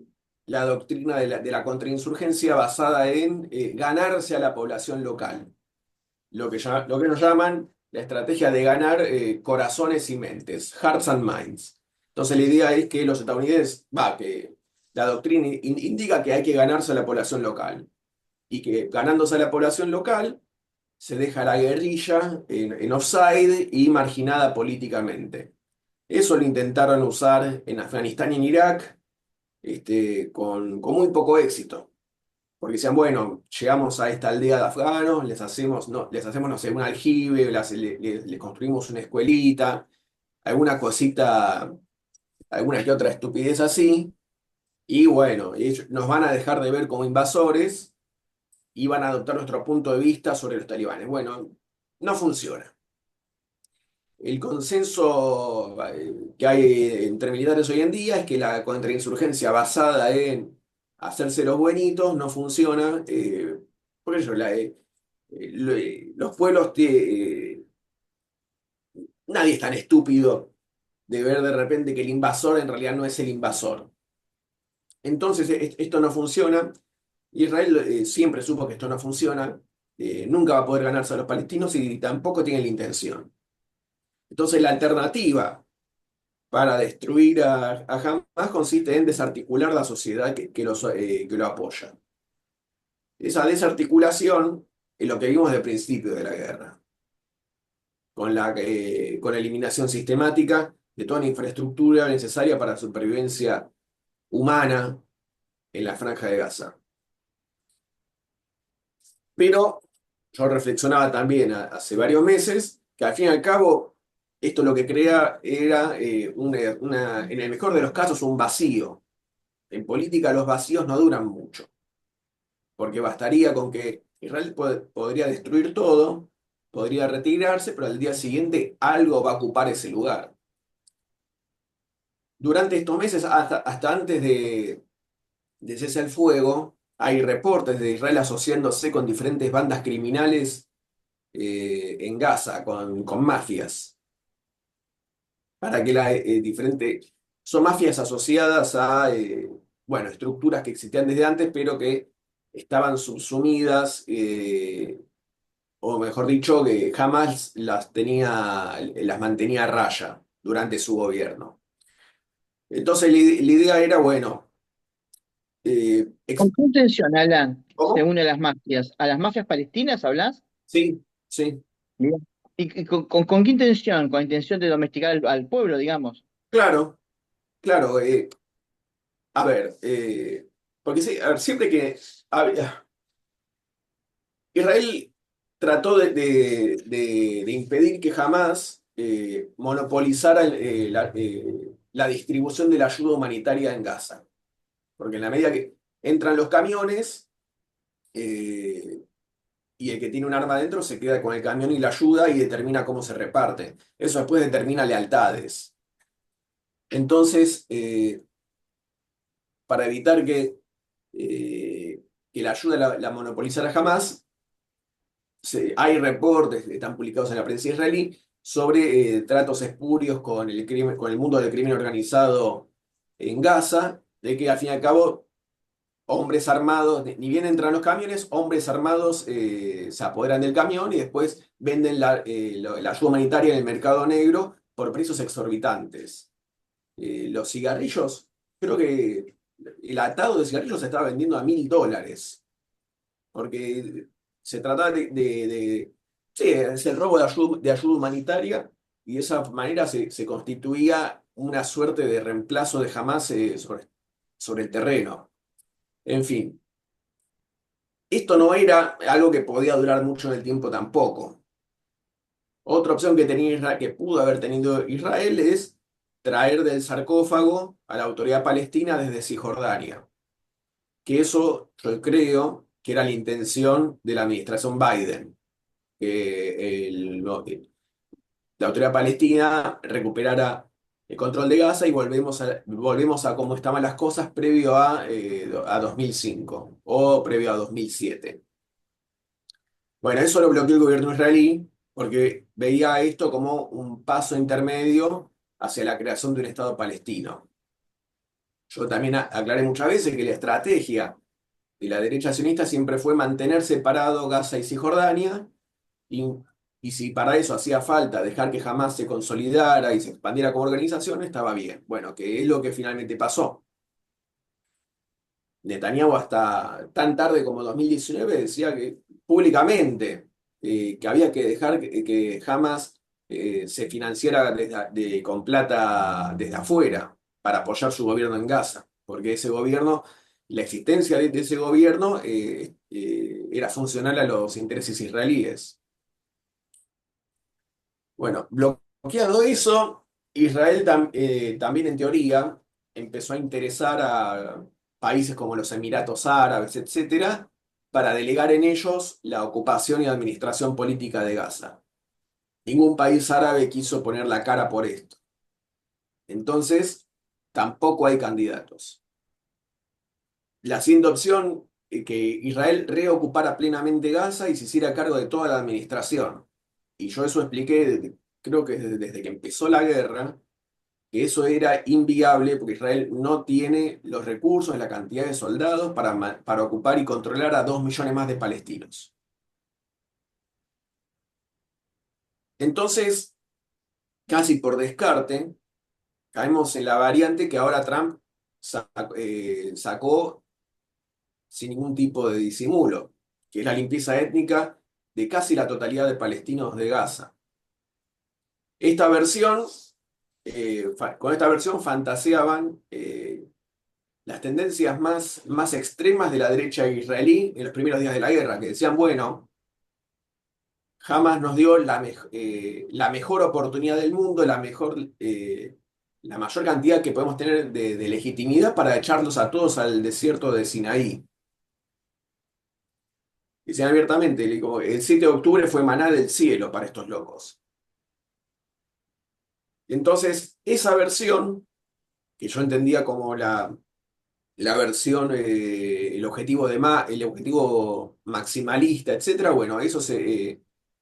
Speaker 6: la doctrina de la contrainsurgencia basada en ganarse a la población local, lo que ellos llaman la estrategia de ganar corazones y mentes, hearts and minds. Entonces la idea es que los estadounidenses, que la doctrina indica que hay que ganarse a la población local y que ganándose a la población local se deja a la guerrilla en offside y marginada políticamente. Eso lo intentaron usar en Afganistán y en Irak, con muy poco éxito. Porque decían, bueno, llegamos a esta aldea de afganos, les hacemos, no sé, un aljibe, les construimos una escuelita, alguna cosita, alguna que otra estupidez así, y bueno, ellos nos van a dejar de ver como invasores y van a adoptar nuestro punto de vista sobre los talibanes. Bueno, no funciona. El consenso que hay entre militares hoy en día es que la contrainsurgencia basada en hacerse los buenitos no funciona, porque los pueblos, nadie es tan estúpido de ver de repente que el invasor en realidad no es el invasor. Entonces esto no funciona. Israel siempre supo que esto no funciona, nunca va a poder ganarse a los palestinos y tampoco tiene la intención. Entonces la alternativa para destruir a Hamas consiste en desarticular la sociedad que lo apoya. Esa desarticulación es lo que vimos desde el principio de la guerra, con la eliminación sistemática de toda la infraestructura necesaria para la supervivencia humana en la Franja de Gaza. Pero yo reflexionaba también hace varios meses que al fin y al cabo esto lo que crea era, en el mejor de los casos, un vacío. En política los vacíos no duran mucho, porque bastaría con que Israel podría destruir todo, podría retirarse, pero al día siguiente algo va a ocupar ese lugar. Durante estos meses, hasta antes de cese al fuego, hay reportes de Israel asociándose con diferentes bandas criminales en Gaza, con mafias, para que son mafias asociadas a, bueno, estructuras que existían desde antes, pero que estaban subsumidas, o mejor dicho, que jamás las mantenía a raya durante su gobierno. Entonces la idea era, bueno,
Speaker 3: ¿Con qué intención, Alan, se
Speaker 6: ¿cómo?
Speaker 3: une a las mafias? ¿A las mafias palestinas hablas?
Speaker 6: Sí, sí,
Speaker 3: Bien. ¿Y con qué intención? Con la intención de domesticar al pueblo, digamos.
Speaker 6: claro, claro. A ver, porque sí, a ver, siempre que Israel trató de impedir que jamás monopolizara la distribución de la ayuda humanitaria en Gaza. Porque en la medida que entran los camiones eh, y el que tiene un arma adentro se queda con el camión y la ayuda y determina cómo se reparte. Eso después determina lealtades. Entonces, para evitar que la ayuda la monopolizara jamás, hay reportes, están publicados en la prensa israelí, sobre tratos espurios con el crimen, con el mundo del crimen organizado en Gaza, de que al fin y al cabo hombres armados, ni bien entran los camiones, hombres armados se apoderan del camión y después venden la ayuda humanitaria en el mercado negro por precios exorbitantes. Los cigarrillos, creo que el atado de cigarrillos se estaba vendiendo a $1000, porque se trata sí, es el robo de ayuda humanitaria y de esa manera se constituía una suerte de reemplazo de Hamás sobre el terreno. En fin, esto no era algo que podía durar mucho en el tiempo tampoco. Otra opción que tenía que pudo haber tenido Israel es traer del sarcófago a la autoridad palestina desde Cisjordania. Que eso yo creo que era la intención de la administración Biden, que la autoridad palestina recuperara el control de Gaza y volvemos a cómo estaban las cosas previo a 2005 o previo a 2007. Bueno, eso lo bloqueó el gobierno israelí porque veía esto como un paso intermedio hacia la creación de un Estado palestino. Yo también aclaré muchas veces que la estrategia de la derecha sionista siempre fue mantener separado Gaza y Cisjordania, y, y si para eso hacía falta dejar que Hamás se consolidara y se expandiera como organización, estaba bien. Bueno, que es lo que finalmente pasó. Netanyahu hasta tan tarde como 2019 decía que públicamente que había que dejar que Hamás se financiara con plata desde afuera para apoyar su gobierno en Gaza, porque ese gobierno, la existencia de ese gobierno era funcional a los intereses israelíes. Bueno, bloqueado eso, Israel también en teoría empezó a interesar a países como los Emiratos Árabes, etcétera, para delegar en ellos la ocupación y administración política de Gaza. Ningún país árabe quiso poner la cara por esto. Entonces, tampoco hay candidatos. La siguiente opción es que Israel reocupara plenamente Gaza y se hiciera cargo de toda la administración. Y yo eso expliqué, creo que desde que empezó la guerra, que eso era inviable porque Israel no tiene los recursos, la cantidad de soldados para ocupar y controlar a 2 millones más de palestinos. Entonces, casi por descarte, caemos en la variante que ahora Trump sacó sin ningún tipo de disimulo, que es la limpieza étnica de casi la totalidad de palestinos de Gaza. Esta versión, con esta versión fantaseaban las tendencias más extremas de la derecha israelí en los primeros días de la guerra, que decían, bueno, Hamas nos dio la mejor oportunidad del mundo, la mayor cantidad que podemos tener de legitimidad para echarlos a todos al desierto de Sinaí. Dicen abiertamente, el 7 de octubre fue maná del cielo para estos locos. Entonces, esa versión, que yo entendía como la versión, el objetivo maximalista, etcétera, bueno, eso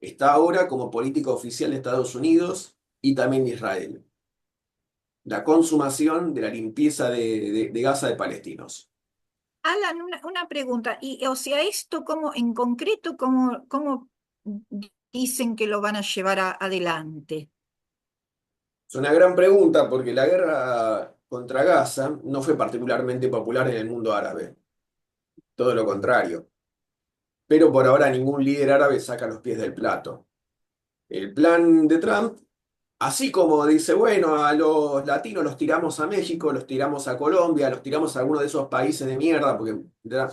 Speaker 6: está ahora como política oficial de Estados Unidos y también de Israel. La consumación de la limpieza de Gaza de palestinos.
Speaker 1: Alan, una pregunta. O sea, esto como en concreto, ¿cómo dicen que lo van a llevar adelante?
Speaker 6: Es una gran pregunta porque la guerra contra Gaza no fue particularmente popular en el mundo árabe. Todo lo contrario. Pero por ahora ningún líder árabe saca los pies del plato. El plan de Trump, así como dice, bueno, a los latinos los tiramos a México, los tiramos a Colombia, los tiramos a alguno de esos países de mierda, porque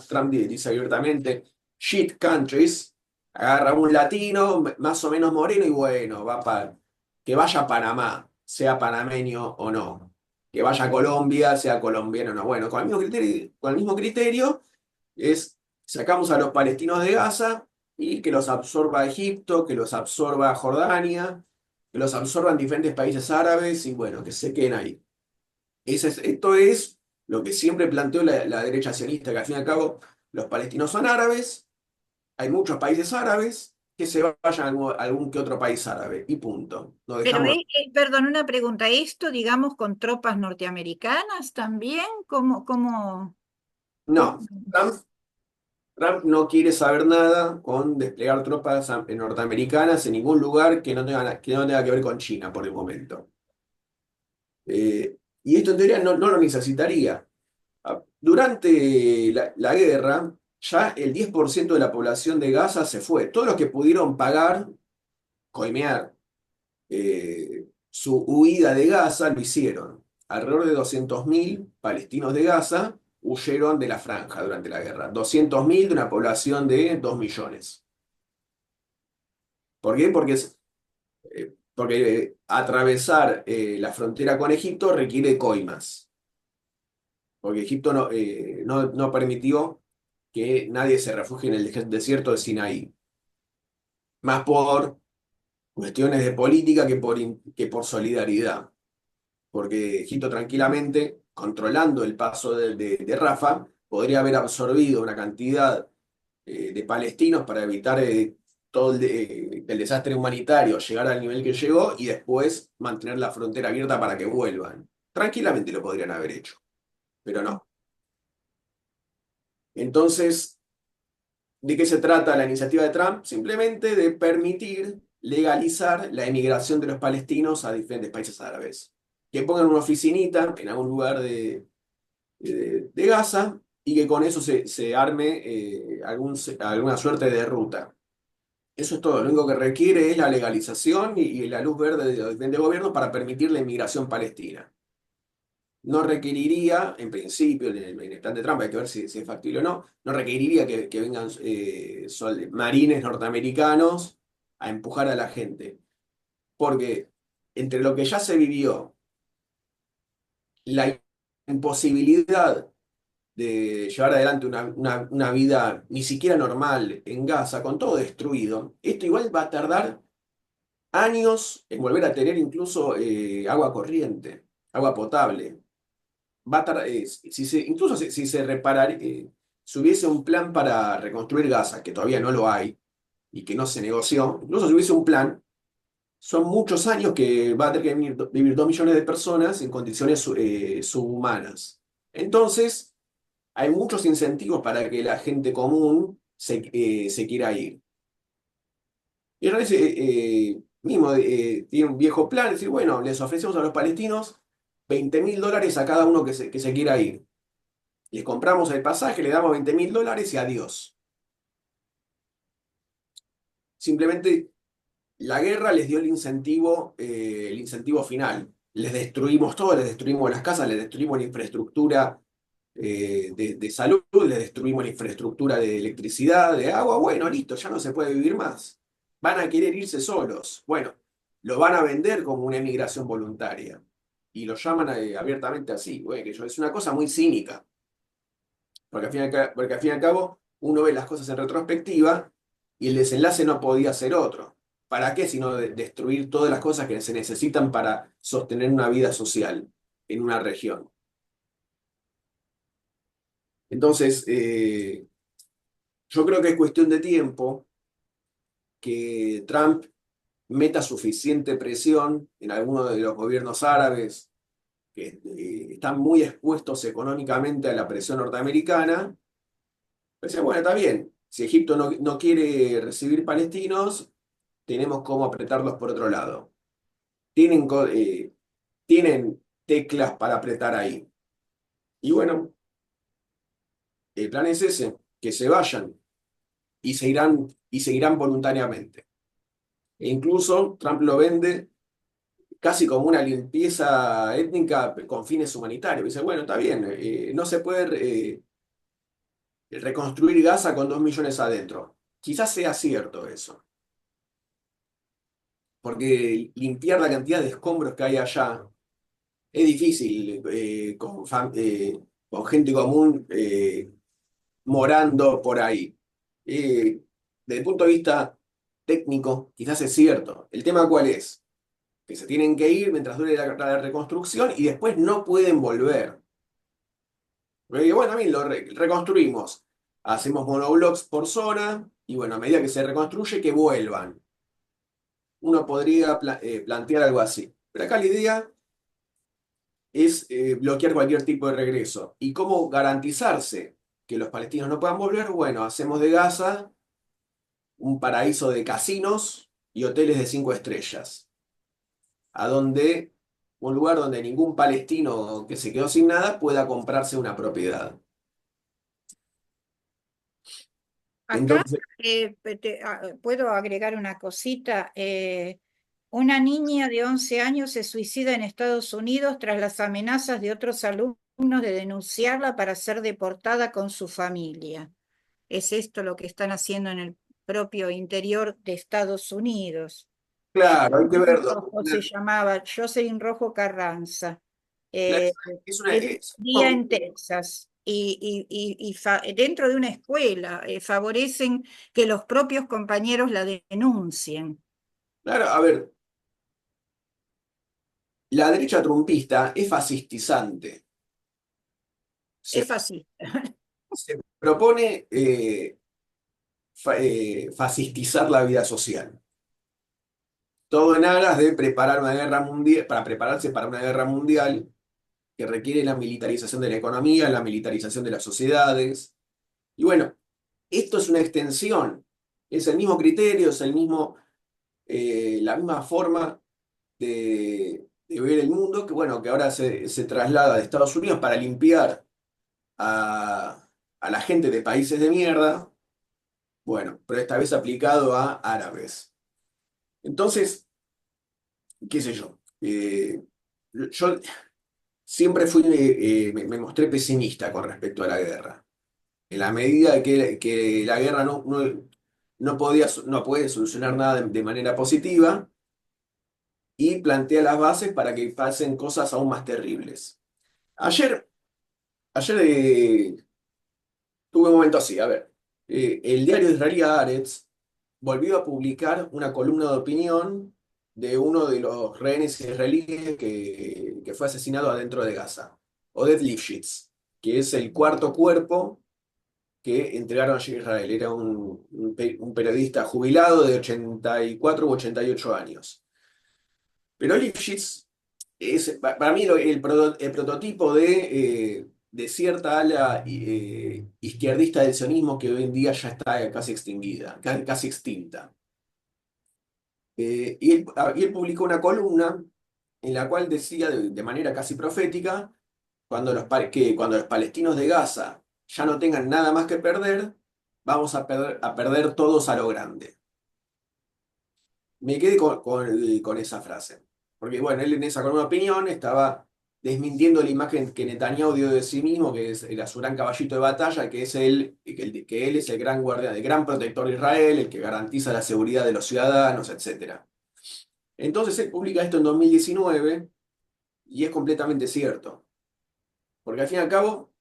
Speaker 6: Trump dice abiertamente, shit countries, agarra a un latino más o menos moreno y bueno, que vaya a Panamá, sea panameño o no. Que vaya a Colombia, sea colombiano o no. Bueno, con el mismo criterio sacamos a los palestinos de Gaza y que los absorba Egipto, que los absorba Jordania, que los absorban diferentes países árabes y bueno, que se queden ahí. Esto es lo que siempre planteó la derecha sionista, que al fin y al cabo los palestinos son árabes, hay muchos países árabes, que se vayan a algún que otro país árabe, y punto. Nos
Speaker 1: Pero,
Speaker 6: dejamos.
Speaker 1: perdón, una pregunta, ¿esto, digamos, con tropas norteamericanas también? ¿Cómo?
Speaker 6: No, Trump no quiere saber nada con desplegar tropas norteamericanas en ningún lugar que no tenga que ver con China por el momento. Y esto en teoría no lo necesitaría. Durante la guerra, ya el 10% de la población de Gaza se fue. Todos los que pudieron pagar, coimear su huida de Gaza, lo hicieron. Alrededor de 200.000 palestinos de Gaza huyeron de la franja durante la guerra. 200.000 de una población de 2 millones. ¿Por qué? Porque atravesar la frontera con Egipto requiere coimas. Porque Egipto no permitió que nadie se refugie en el desierto de Sinaí. Más por cuestiones de política que por solidaridad. Porque Egipto tranquilamente, controlando el paso de Rafah, podría haber absorbido una cantidad de palestinos para evitar todo el desastre humanitario, llegar al nivel que llegó y después mantener la frontera abierta para que vuelvan. Tranquilamente lo podrían haber hecho, pero no. Entonces, ¿de qué se trata la iniciativa de Trump? Simplemente de permitir legalizar la emigración de los palestinos a diferentes países árabes. Que pongan una oficinita en algún lugar de Gaza y que con eso se arme alguna suerte de ruta. Eso es todo. Lo único que requiere es la legalización y la luz verde de los diferentes gobiernos para permitir la inmigración palestina. No requeriría, en principio, en el plan de Trump, hay que ver si es factible o no, no requeriría que vengan marines norteamericanos a empujar a la gente. Porque entre lo que ya se vivió, la imposibilidad de llevar adelante una vida ni siquiera normal en Gaza, con todo destruido, esto igual va a tardar años en volver a tener incluso agua corriente, agua potable. Va a tardar, incluso si se reparar, si hubiese un plan para reconstruir Gaza, que todavía no lo hay y que no se negoció, incluso si hubiese un plan, son muchos años que va a tener que vivir 2 millones de personas en condiciones subhumanas. Entonces, hay muchos incentivos para que la gente común se quiera ir. Y Israel mismo tiene un viejo plan, es decir, bueno, les ofrecemos a los palestinos $20.000 a cada uno que se quiera ir. Les compramos el pasaje, le damos $20.000 y adiós. Simplemente la guerra les dio el incentivo final. Les destruimos todo, les destruimos las casas, les destruimos la infraestructura de salud, les destruimos la infraestructura de electricidad, de agua. Bueno, listo, ya no se puede vivir más. Van a querer irse solos. Bueno, lo van a vender como una emigración voluntaria. Y lo llaman abiertamente así. Bueno, es una cosa muy cínica. Porque al fin y al cabo uno ve las cosas en retrospectiva y el desenlace no podía ser otro. ¿Para qué? Sino destruir todas las cosas que se necesitan para sostener una vida social en una región. Entonces, yo creo que es cuestión de tiempo que Trump meta suficiente presión en algunos de los gobiernos árabes que están muy expuestos económicamente a la presión norteamericana. Pues, bueno, está bien, si Egipto no quiere recibir palestinos, tenemos cómo apretarlos por otro lado. Tienen teclas para apretar ahí. Y bueno, el plan es ese, que se vayan y seguirán voluntariamente. E incluso Trump lo vende casi como una limpieza étnica con fines humanitarios. Dice, bueno, está bien, no se puede reconstruir Gaza con 2 millones adentro. Quizás sea cierto eso. Porque limpiar la cantidad de escombros que hay allá es difícil con gente común morando por ahí. Desde el punto de vista técnico, quizás es cierto. ¿El tema cuál es? Que se tienen que ir mientras dure la reconstrucción y después no pueden volver. Porque, bueno, también lo reconstruimos. Hacemos monoblocks por zona, y bueno, a medida que se reconstruye, que vuelvan. Uno podría plantear algo así. Pero acá la idea es bloquear cualquier tipo de regreso. ¿Y cómo garantizarse que los palestinos no puedan volver? Bueno, hacemos de Gaza un paraíso de casinos y hoteles de 5 estrellas, un lugar donde ningún palestino que se quedó sin nada pueda comprarse una propiedad.
Speaker 1: Acá
Speaker 6: Entonces,
Speaker 1: puedo agregar una cosita. Una niña de 11 años se suicida en Estados Unidos tras las amenazas de otros alumnos de denunciarla para ser deportada con su familia. Es esto lo que están haciendo en el propio interior de Estados Unidos.
Speaker 6: claro, hay que
Speaker 1: Jocelyn
Speaker 6: verlo.
Speaker 1: Rojo se llamaba Jocelyn Rojo Carranza. Eh,
Speaker 6: Es una,
Speaker 1: Era un día en Texas y dentro de una escuela favorecen que los propios compañeros la denuncien.
Speaker 6: claro, a ver, la derecha trumpista es fascistizante.
Speaker 1: Es
Speaker 6: Se,
Speaker 1: fácil.
Speaker 6: se propone fascistizar la vida social. Todo en aras de preparar una guerra mundial, para prepararse para una guerra mundial que requiere la militarización de la economía, la militarización de las sociedades. Y bueno, esto es una extensión, es el mismo criterio, es la misma forma de ver el mundo, que bueno, que ahora se traslada de Estados Unidos para limpiar a la gente de países de mierda, bueno, pero esta vez aplicado a árabes. Entonces, qué sé yo, yo siempre me mostré pesimista con respecto a la guerra. En la medida que la guerra no puede solucionar nada de manera positiva y plantea las bases para que pasen cosas aún más terribles. Ayer, ayer tuve un momento así, a ver, el diario israelí Haaretz volvió a publicar una columna de opinión de uno de los rehenes israelíes que fue asesinado adentro de Gaza, Oded Lifshitz, que es el cuarto cuerpo que entregaron ayer a Israel. Era un periodista jubilado de 84 u 88 años. Pero Lifshitz es, para mí, el prototipo de cierta ala izquierdista del sionismo que hoy en día ya está casi extinguida, casi extinta. Y él publicó una columna en la cual decía de manera casi profética, que cuando los palestinos de Gaza ya no tengan nada más que perder, vamos a perder todos a lo grande. Me quedé con esa frase. Porque bueno, él en esa columna de opinión estaba desmintiendo la imagen que Netanyahu dio de sí mismo, que era su gran caballito de batalla, que es que él es el gran guardián, el gran protector de Israel, el que garantiza la seguridad de los ciudadanos, etc. Entonces él publica esto en 2019 y es completamente cierto. Porque al fin y al cabo,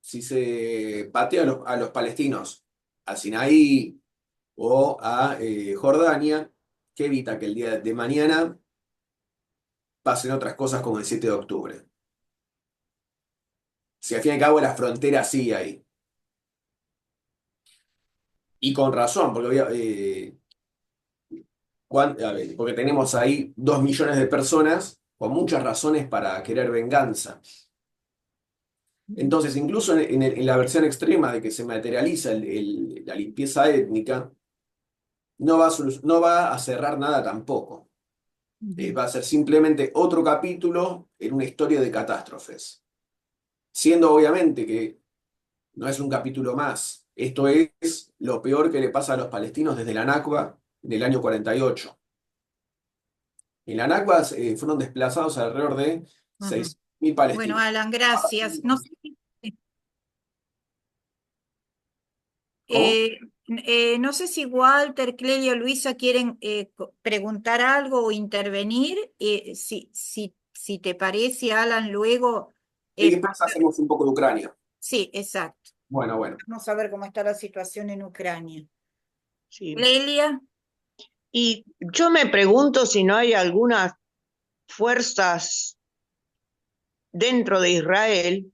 Speaker 6: si se patea a los palestinos, a Sinaí o a Jordania, que evita que el día de mañana pasen otras cosas como el 7 de octubre. Si al fin y al cabo la frontera sigue ahí. Y con razón, porque tenemos ahí 2 millones de personas con muchas razones para querer venganza. Entonces, incluso en la versión extrema de que se materializa la limpieza étnica, no va a cerrar nada tampoco. Va a ser simplemente otro capítulo en una historia de catástrofes. Siendo obviamente que no es un capítulo más. Esto es lo peor que le pasa a los palestinos desde la Nakba del año 48. En la Nakba fueron desplazados alrededor de
Speaker 1: Ujú.
Speaker 6: 6.000
Speaker 1: Bueno,
Speaker 6: palestinos.
Speaker 1: Alan, gracias.
Speaker 6: ¿Cómo?
Speaker 1: No sé si Walter, Clelia o Luisa quieren preguntar algo o intervenir. Si te parece, Alan, luego.
Speaker 6: Y después hacemos un poco de Ucrania.
Speaker 1: Sí, exacto.
Speaker 6: Bueno, bueno.
Speaker 1: Vamos a ver cómo está la situación en Ucrania.
Speaker 5: Sí.
Speaker 1: Clelia.
Speaker 5: Y yo me pregunto si no hay algunas fuerzas dentro de Israel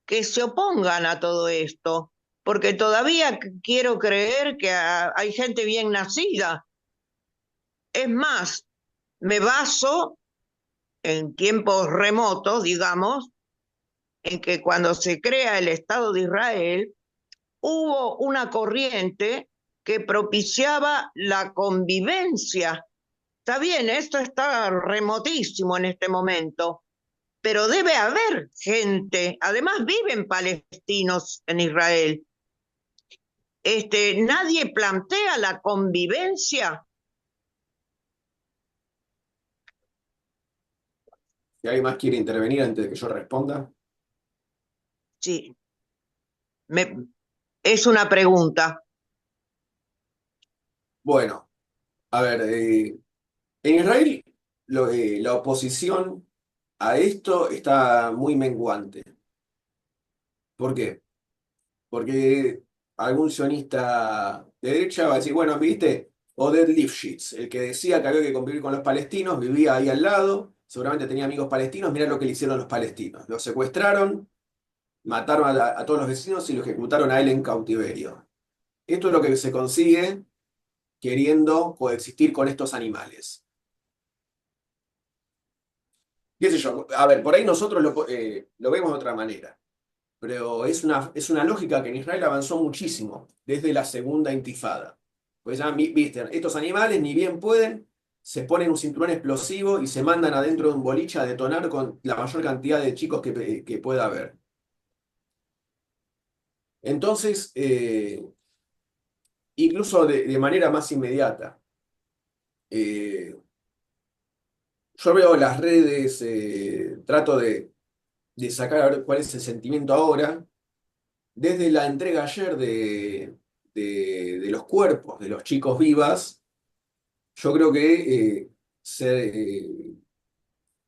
Speaker 5: que se opongan a todo esto, porque todavía quiero creer que hay gente bien nacida. Es más, me baso en tiempos remotos, digamos, en que cuando se crea el Estado de Israel, hubo una corriente que propiciaba la convivencia. Está bien, esto está remotísimo en este momento, pero debe haber gente, además viven palestinos en Israel. Nadie plantea la convivencia.
Speaker 6: Si alguien más quiere intervenir antes de que yo responda.
Speaker 5: Sí, es una pregunta.
Speaker 6: Bueno, a ver, en Israel la oposición a esto está muy menguante. ¿Por qué? Porque algún sionista de derecha va a decir, bueno, viste, Oded Lifshitz, el que decía que había que convivir con los palestinos, vivía ahí al lado, seguramente tenía amigos palestinos, mirá lo que le hicieron los palestinos. Lo secuestraron, mataron a todos los vecinos y lo ejecutaron a él en cautiverio. Esto es lo que se consigue queriendo coexistir con estos animales. ¿Qué sé yo? A ver, por ahí nosotros lo vemos de otra manera, pero es una lógica que en Israel avanzó muchísimo desde la segunda intifada. Pues ya, viste, estos animales ni bien pueden, se ponen un cinturón explosivo y se mandan adentro de un boliche a detonar con la mayor cantidad de chicos que pueda haber. Entonces, incluso de manera más inmediata, eh, yo veo las redes, trato de sacar a ver cuál es el sentimiento ahora. Desde la entrega ayer de los cuerpos de los chicos vivas, yo creo que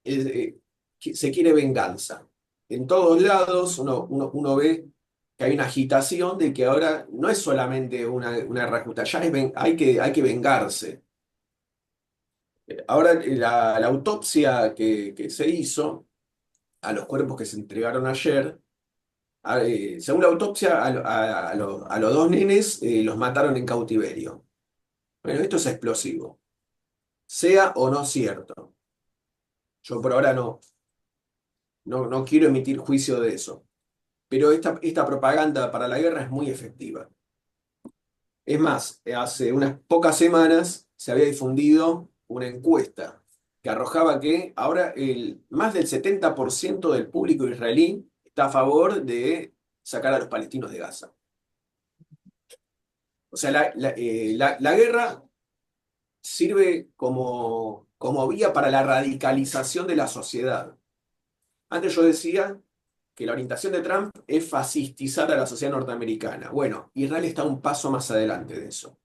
Speaker 6: se quiere venganza. En todos lados uno ve que hay una agitación de que ahora no es solamente una guerra justa, ya hay que vengarse. Ahora la autopsia que se hizo a los cuerpos que se entregaron ayer, según la autopsia, a los dos nenes los mataron en cautiverio. Bueno, esto es explosivo, sea o no cierto. Yo por ahora no quiero emitir juicio de eso, pero esta propaganda para la guerra es muy efectiva. Es más, hace unas pocas semanas se había difundido una encuesta que arrojaba que ahora más del 70% del público israelí está a favor de sacar a los palestinos de Gaza. O sea, la guerra sirve como vía para la radicalización de la sociedad. Antes yo decía que la orientación de Trump es fascistizar a la sociedad norteamericana. Bueno, Israel está un paso más adelante de eso.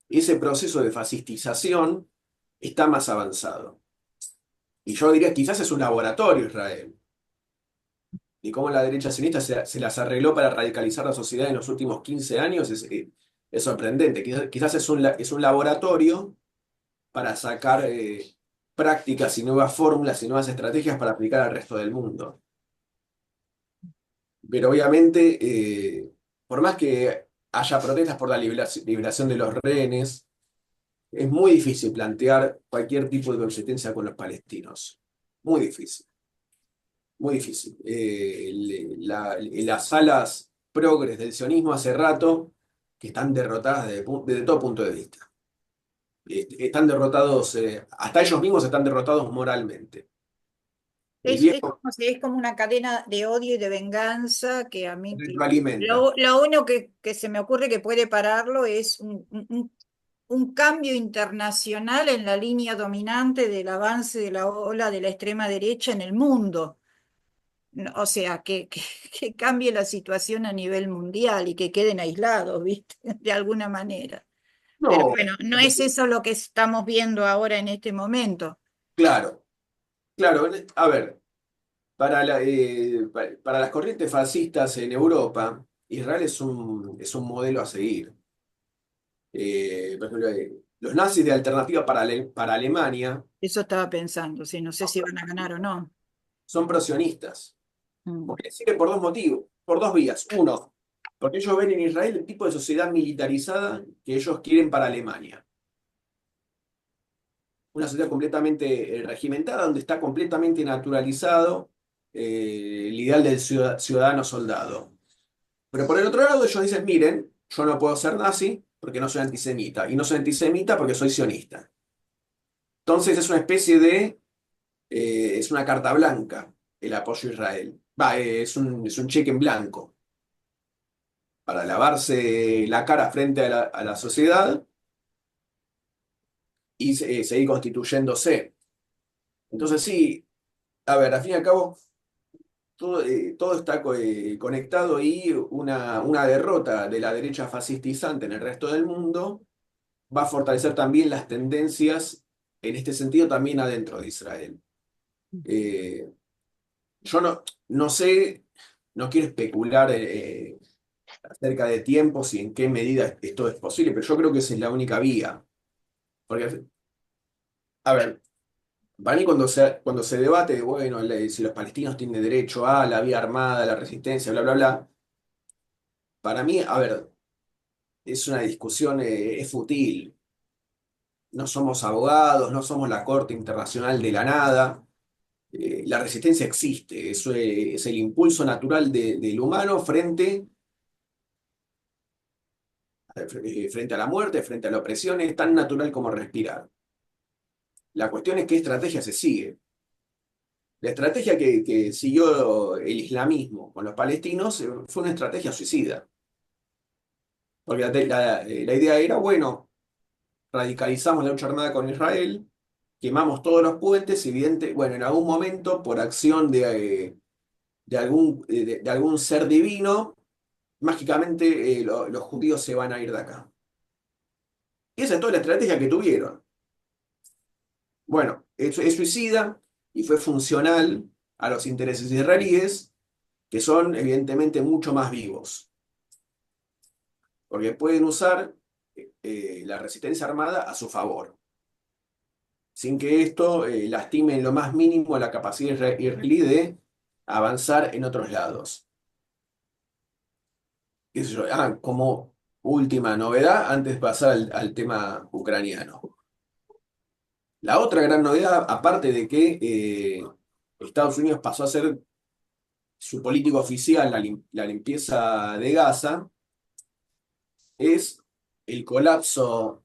Speaker 6: Ese proceso de fascistización está más avanzado. Y yo diría, quizás es un laboratorio Israel. Y cómo la derecha sionista se las arregló para radicalizar la sociedad en los últimos 15 años es sorprendente. Quizás es un laboratorio para sacar prácticas y nuevas fórmulas y nuevas estrategias para aplicar al resto del mundo. Pero obviamente, por más que haya protestas por la liberación de los rehenes, es muy difícil plantear cualquier tipo de coexistencia con los palestinos. Muy difícil. Muy difícil. Las alas progres del sionismo hace rato que están derrotadas desde todo punto de vista. Están derrotados, hasta ellos mismos están derrotados moralmente.
Speaker 1: Es como una cadena de odio y de venganza que a mí
Speaker 6: Retroalimenta.
Speaker 1: lo único que se me ocurre que puede pararlo es un cambio internacional en la línea dominante del avance de la ola de la extrema derecha en el mundo. O sea, que cambie la situación a nivel mundial y que queden aislados, ¿viste? De alguna manera. Pero
Speaker 6: No,
Speaker 1: bueno, no es eso lo que estamos viendo ahora en este momento.
Speaker 6: claro, claro. A ver, para las corrientes fascistas en Europa, Israel es un modelo a seguir. Por ejemplo, los nazis de Alternativa para Alemania
Speaker 1: Eso estaba pensando, sí, no sé si van a ganar o no.
Speaker 6: son prosionistas.
Speaker 1: Mm.
Speaker 6: Porque sirve por dos motivos, por dos vías. Uno, Porque ellos ven en Israel el tipo de sociedad militarizada que ellos quieren para Alemania. Una sociedad completamente regimentada, donde está completamente naturalizado el ideal del ciudadano soldado. Pero por el otro lado, ellos dicen, miren, yo no puedo ser nazi porque no soy antisemita, y no soy antisemita porque soy sionista. Entonces es una especie de, es una carta blanca el apoyo a Israel. Es un cheque en blanco para lavarse la cara frente a la sociedad y seguir constituyéndose. Entonces sí, a ver, al fin y al cabo, todo está conectado y una derrota de la derecha fascistizante en el resto del mundo va a fortalecer también las tendencias en este sentido también adentro de Israel. Eh, yo no sé, no quiero especular acerca de tiempos y en qué medida esto es posible, pero yo creo que esa es la única vía. Porque, a ver, para mí cuando se debate, bueno, si los palestinos tienen derecho a la vía armada, la resistencia, bla, bla, bla, para mí, a ver, es una discusión, es fútil. No somos abogados, no somos la Corte Internacional de la nada. La resistencia existe, eso es el impulso natural del humano frente a la muerte, frente a la opresión, es tan natural como respirar. La cuestión es qué estrategia se sigue. La estrategia que siguió el islamismo con los palestinos fue una estrategia suicida. Porque la idea era, bueno, radicalizamos la lucha armada con Israel, quemamos todos los puentes, evidente, bueno, en algún momento, por acción de algún ser divino, mágicamente los judíos se van a ir de acá. Y esa es toda la estrategia que tuvieron. Bueno, es suicida y fue funcional a los intereses israelíes, que son evidentemente mucho más vivos, porque pueden usar la resistencia armada a su favor, sin que esto lastime en lo más mínimo la capacidad israelí de avanzar en otros lados. ¿Qué sé yo? Como última novedad, antes de pasar al tema ucraniano. La otra gran novedad, aparte de que Estados Unidos pasó a ser su política oficial la limpieza de Gaza, es el colapso.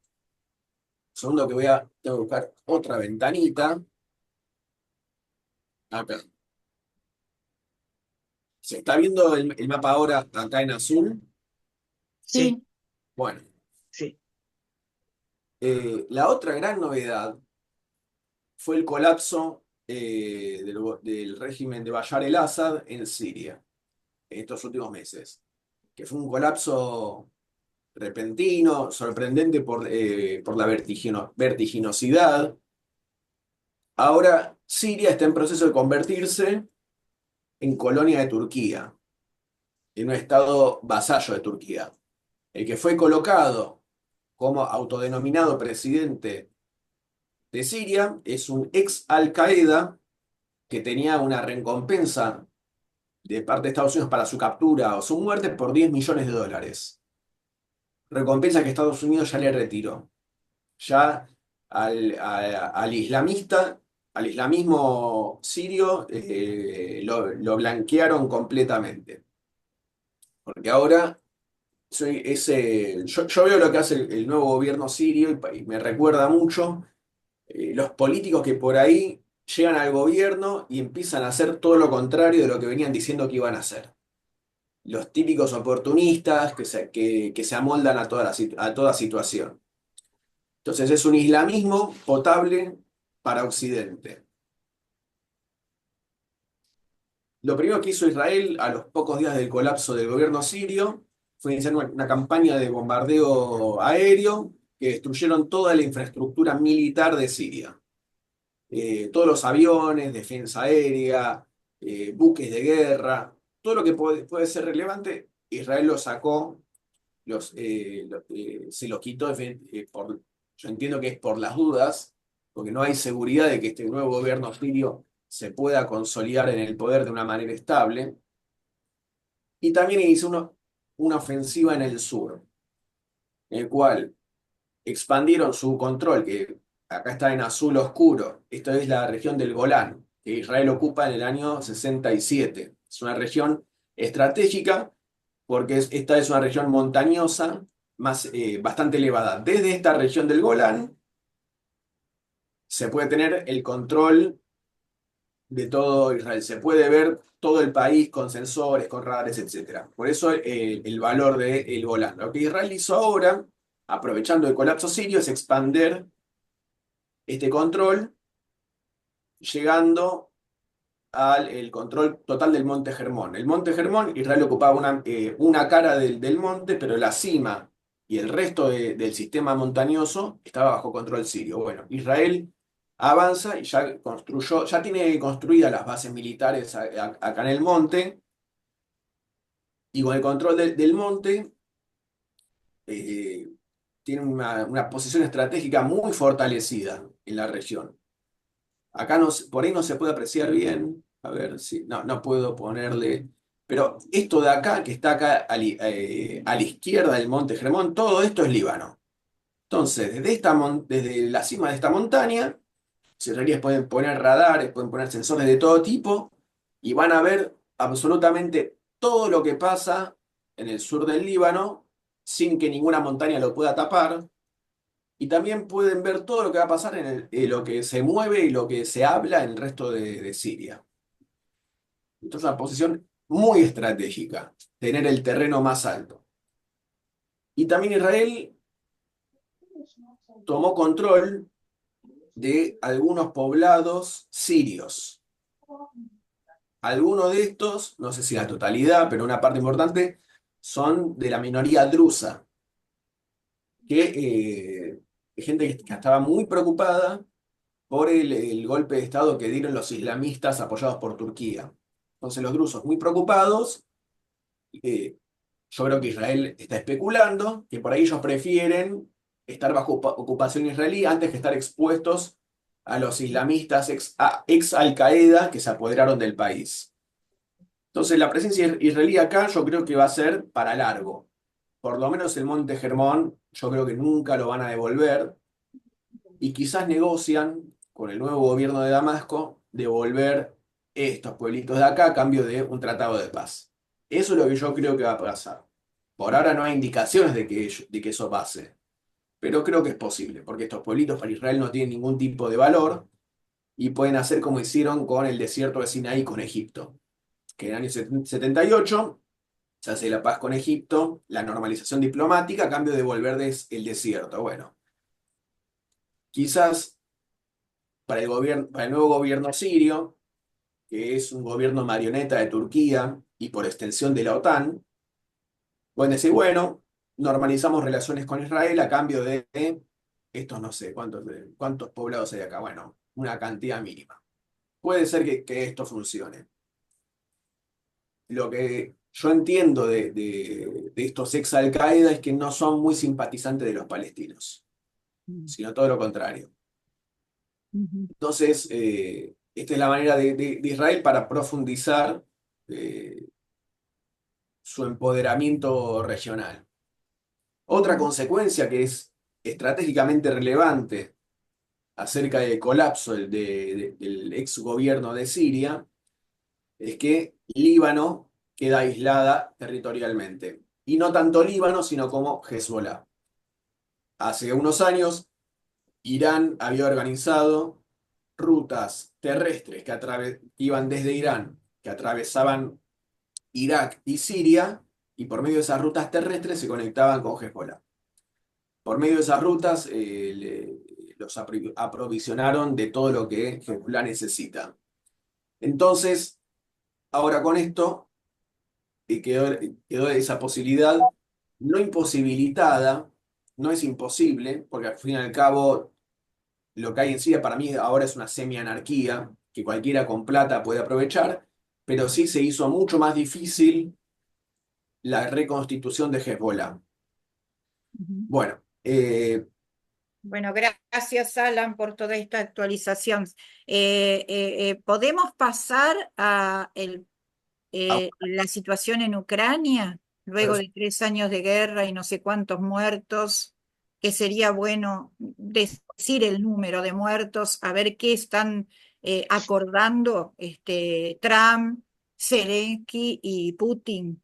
Speaker 6: Segundo que tengo que buscar otra ventanita. Acá. ¿Se está viendo el mapa ahora acá en azul?
Speaker 5: Sí,
Speaker 6: Bueno,
Speaker 5: sí.
Speaker 6: la otra gran novedad fue el colapso del régimen de Bashar el-Assad en Siria en estos últimos meses, que fue un colapso repentino, sorprendente por la vertiginosidad. Ahora Siria está en proceso de convertirse en colonia de Turquía, en un estado vasallo de Turquía. El que fue colocado como autodenominado presidente de Siria es un ex Al-Qaeda que tenía una recompensa de parte de Estados Unidos para su captura o su muerte por $10 millones. Recompensa que Estados Unidos ya le retiró. Ya al islamista, al islamismo sirio, lo blanquearon completamente. Porque ahora yo veo lo que hace el nuevo gobierno sirio y me recuerda mucho los políticos que por ahí llegan al gobierno y empiezan a hacer todo lo contrario de lo que venían diciendo que iban a hacer. Los típicos oportunistas que se amoldan a toda situación. Entonces es un islamismo potable para Occidente. Lo primero que hizo Israel a los pocos días del colapso del gobierno sirio fue iniciar una campaña de bombardeo aéreo que destruyeron toda la infraestructura militar de Siria. Todos los aviones, defensa aérea, buques de guerra, todo lo que puede ser relevante, Israel lo sacó, se los quitó yo entiendo que es por las dudas, porque no hay seguridad de que este nuevo gobierno sirio se pueda consolidar en el poder de una manera estable. Y también hizo una ofensiva en el sur, en el cual expandieron su control, que acá está en azul oscuro. Esto es la región del Golán, que Israel ocupa en el año 67. Es una región estratégica porque esta es una región montañosa, bastante elevada. Desde esta región del Golán se puede tener el control de todo Israel. Se puede ver todo el país con sensores, con radares, etc. Por eso el valor del Golán. Lo que Israel hizo ahora, aprovechando el colapso sirio, es expander este control, llegando al el control total del Monte Hermón. El Monte Hermón, Israel ocupaba una cara del monte, pero la cima y el resto del sistema montañoso estaba bajo control sirio. Bueno, Israel avanza y ya tiene construidas las bases militares acá en el monte, y con el control del monte tiene una posición estratégica muy fortalecida en la región. Acá por ahí no se puede apreciar bien. A ver si. No, no puedo ponerle. Pero esto de acá, que está acá a la izquierda del Monte Hermón, todo esto es Líbano. Entonces, desde la cima de esta montaña, los israelíes pueden poner radares, pueden poner sensores de todo tipo, y van a ver absolutamente todo lo que pasa en el sur del Líbano, sin que ninguna montaña lo pueda tapar. Y también pueden ver todo lo que va a pasar en lo que se mueve y lo que se habla en el resto de Siria. Esto es una posición muy estratégica, tener el terreno más alto. Y también Israel tomó control de algunos poblados sirios. Algunos de estos, no sé si la totalidad, pero una parte importante, son de la minoría drusa, que gente que estaba muy preocupada por el golpe de Estado que dieron los islamistas apoyados por Turquía. Entonces los drusos muy preocupados, yo creo que Israel está especulando, que por ahí ellos prefieren estar bajo ocupación israelí antes que estar expuestos a los islamistas ex Al Qaeda que se apoderaron del país. Entonces la presencia israelí acá yo creo que va a ser para largo. Por lo menos el Monte Hermón yo creo que nunca lo van a devolver, y quizás negocian con el nuevo gobierno de Damasco devolver estos pueblitos de acá a cambio de un tratado de paz. Eso es lo que yo creo que va a pasar. Por ahora no hay indicaciones de que eso pase, pero creo que es posible, porque estos pueblitos para Israel no tienen ningún tipo de valor y pueden hacer como hicieron con el desierto de Sinaí con Egipto, que en el año 78 se hace la paz con Egipto, la normalización diplomática a cambio de devolver el desierto. Bueno, quizás para el nuevo gobierno sirio, que es un gobierno marioneta de Turquía y por extensión de la OTAN, pueden decir, bueno, normalizamos relaciones con Israel a cambio de estos no sé cuántos poblados hay acá. Bueno, una cantidad mínima. Puede ser que esto funcione. Lo que yo entiendo de estos ex Al Qaeda es que no son muy simpatizantes de los palestinos, sino todo lo contrario. Entonces, esta es la manera de Israel para profundizar su empoderamiento regional. Otra consecuencia que es estratégicamente relevante acerca del colapso del ex gobierno de Siria es que Líbano queda aislada territorialmente. Y no tanto Líbano, sino como Hezbollah. Hace unos años, Irán había organizado rutas terrestres que iban desde Irán, que atravesaban Irak y Siria, y por medio de esas rutas terrestres se conectaban con Hezbollah. Por medio de esas rutas los aprovisionaron de todo lo que Hezbollah necesita. Entonces, ahora con esto quedó esa posibilidad no imposibilitada, no es imposible, porque al fin y al cabo lo que hay en Siria para mí ahora es una semi-anarquía que cualquiera con plata puede aprovechar, pero sí se hizo mucho más difícil la reconstitución de Hezbollah. Bueno,
Speaker 1: Bueno, gracias, Alan, por toda esta actualización. ¿Podemos pasar a la situación en Ucrania? luego de 3 años de guerra y no sé cuántos muertos, que sería bueno decir el número de muertos, a ver qué están acordando Trump, Zelensky y Putin.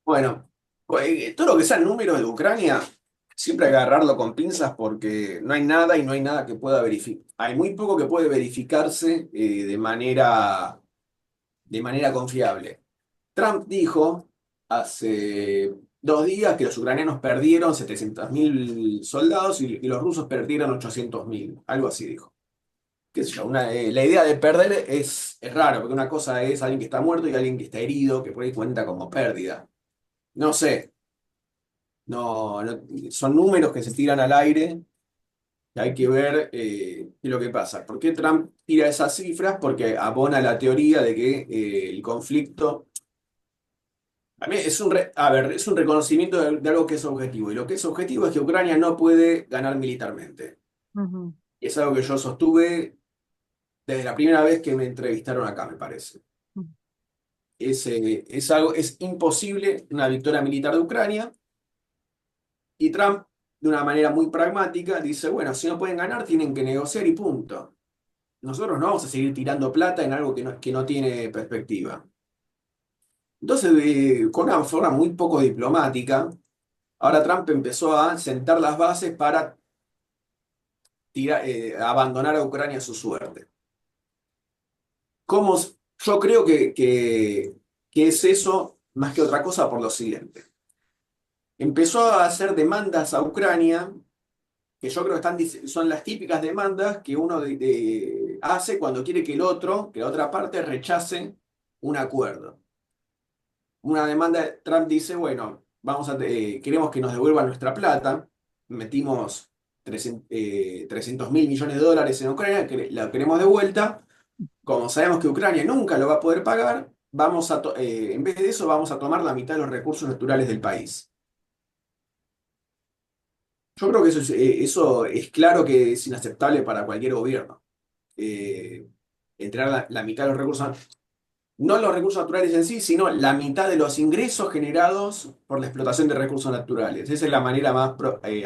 Speaker 6: Bueno, todo lo que sean números de Ucrania, siempre hay que agarrarlo con pinzas porque no hay nada y no hay nada que pueda verificar. Hay muy poco que puede verificarse de manera confiable. Trump dijo hace 2 días que los ucranianos perdieron 700.000 soldados y los rusos perdieron 800.000, algo así dijo. Qué sé yo, la idea de perder es raro, porque una cosa es alguien que está muerto y alguien que está herido, que por ahí cuenta como pérdida. No sé, son números que se tiran al aire y hay que ver qué es lo que pasa. ¿Por qué Trump tira esas cifras? Porque abona la teoría de que el conflicto. A mí a ver, es un reconocimiento de algo que es objetivo. Y lo que es objetivo es que Ucrania no puede ganar militarmente.
Speaker 2: Ujú.
Speaker 6: Y es algo que yo sostuve desde la primera vez que me entrevistaron acá, me parece. Es imposible una victoria militar de Ucrania. Y Trump, de una manera muy pragmática, dice, bueno, si no pueden ganar, tienen que negociar y punto. Nosotros no vamos a seguir tirando plata en algo que no tiene perspectiva. Entonces, con una forma muy poco diplomática, ahora Trump empezó a sentar las bases para abandonar a Ucrania a su suerte. ¿Cómo? Yo creo que es eso más que otra cosa por lo siguiente. Empezó a hacer demandas a Ucrania, que yo creo que son las típicas demandas que uno hace cuando quiere que que la otra parte rechace un acuerdo. Una demanda, Trump dice, bueno, queremos que nos devuelvan nuestra plata, metimos 300.000 millones de dólares en Ucrania, que la queremos de vuelta, como sabemos que Ucrania nunca lo va a poder pagar, en vez de eso vamos a tomar la mitad de los recursos naturales del país. Yo creo que eso es claro que es inaceptable para cualquier gobierno. Entregar la mitad de los recursos, no los recursos naturales en sí, sino la mitad de los ingresos generados por la explotación de recursos naturales. Esa es la manera más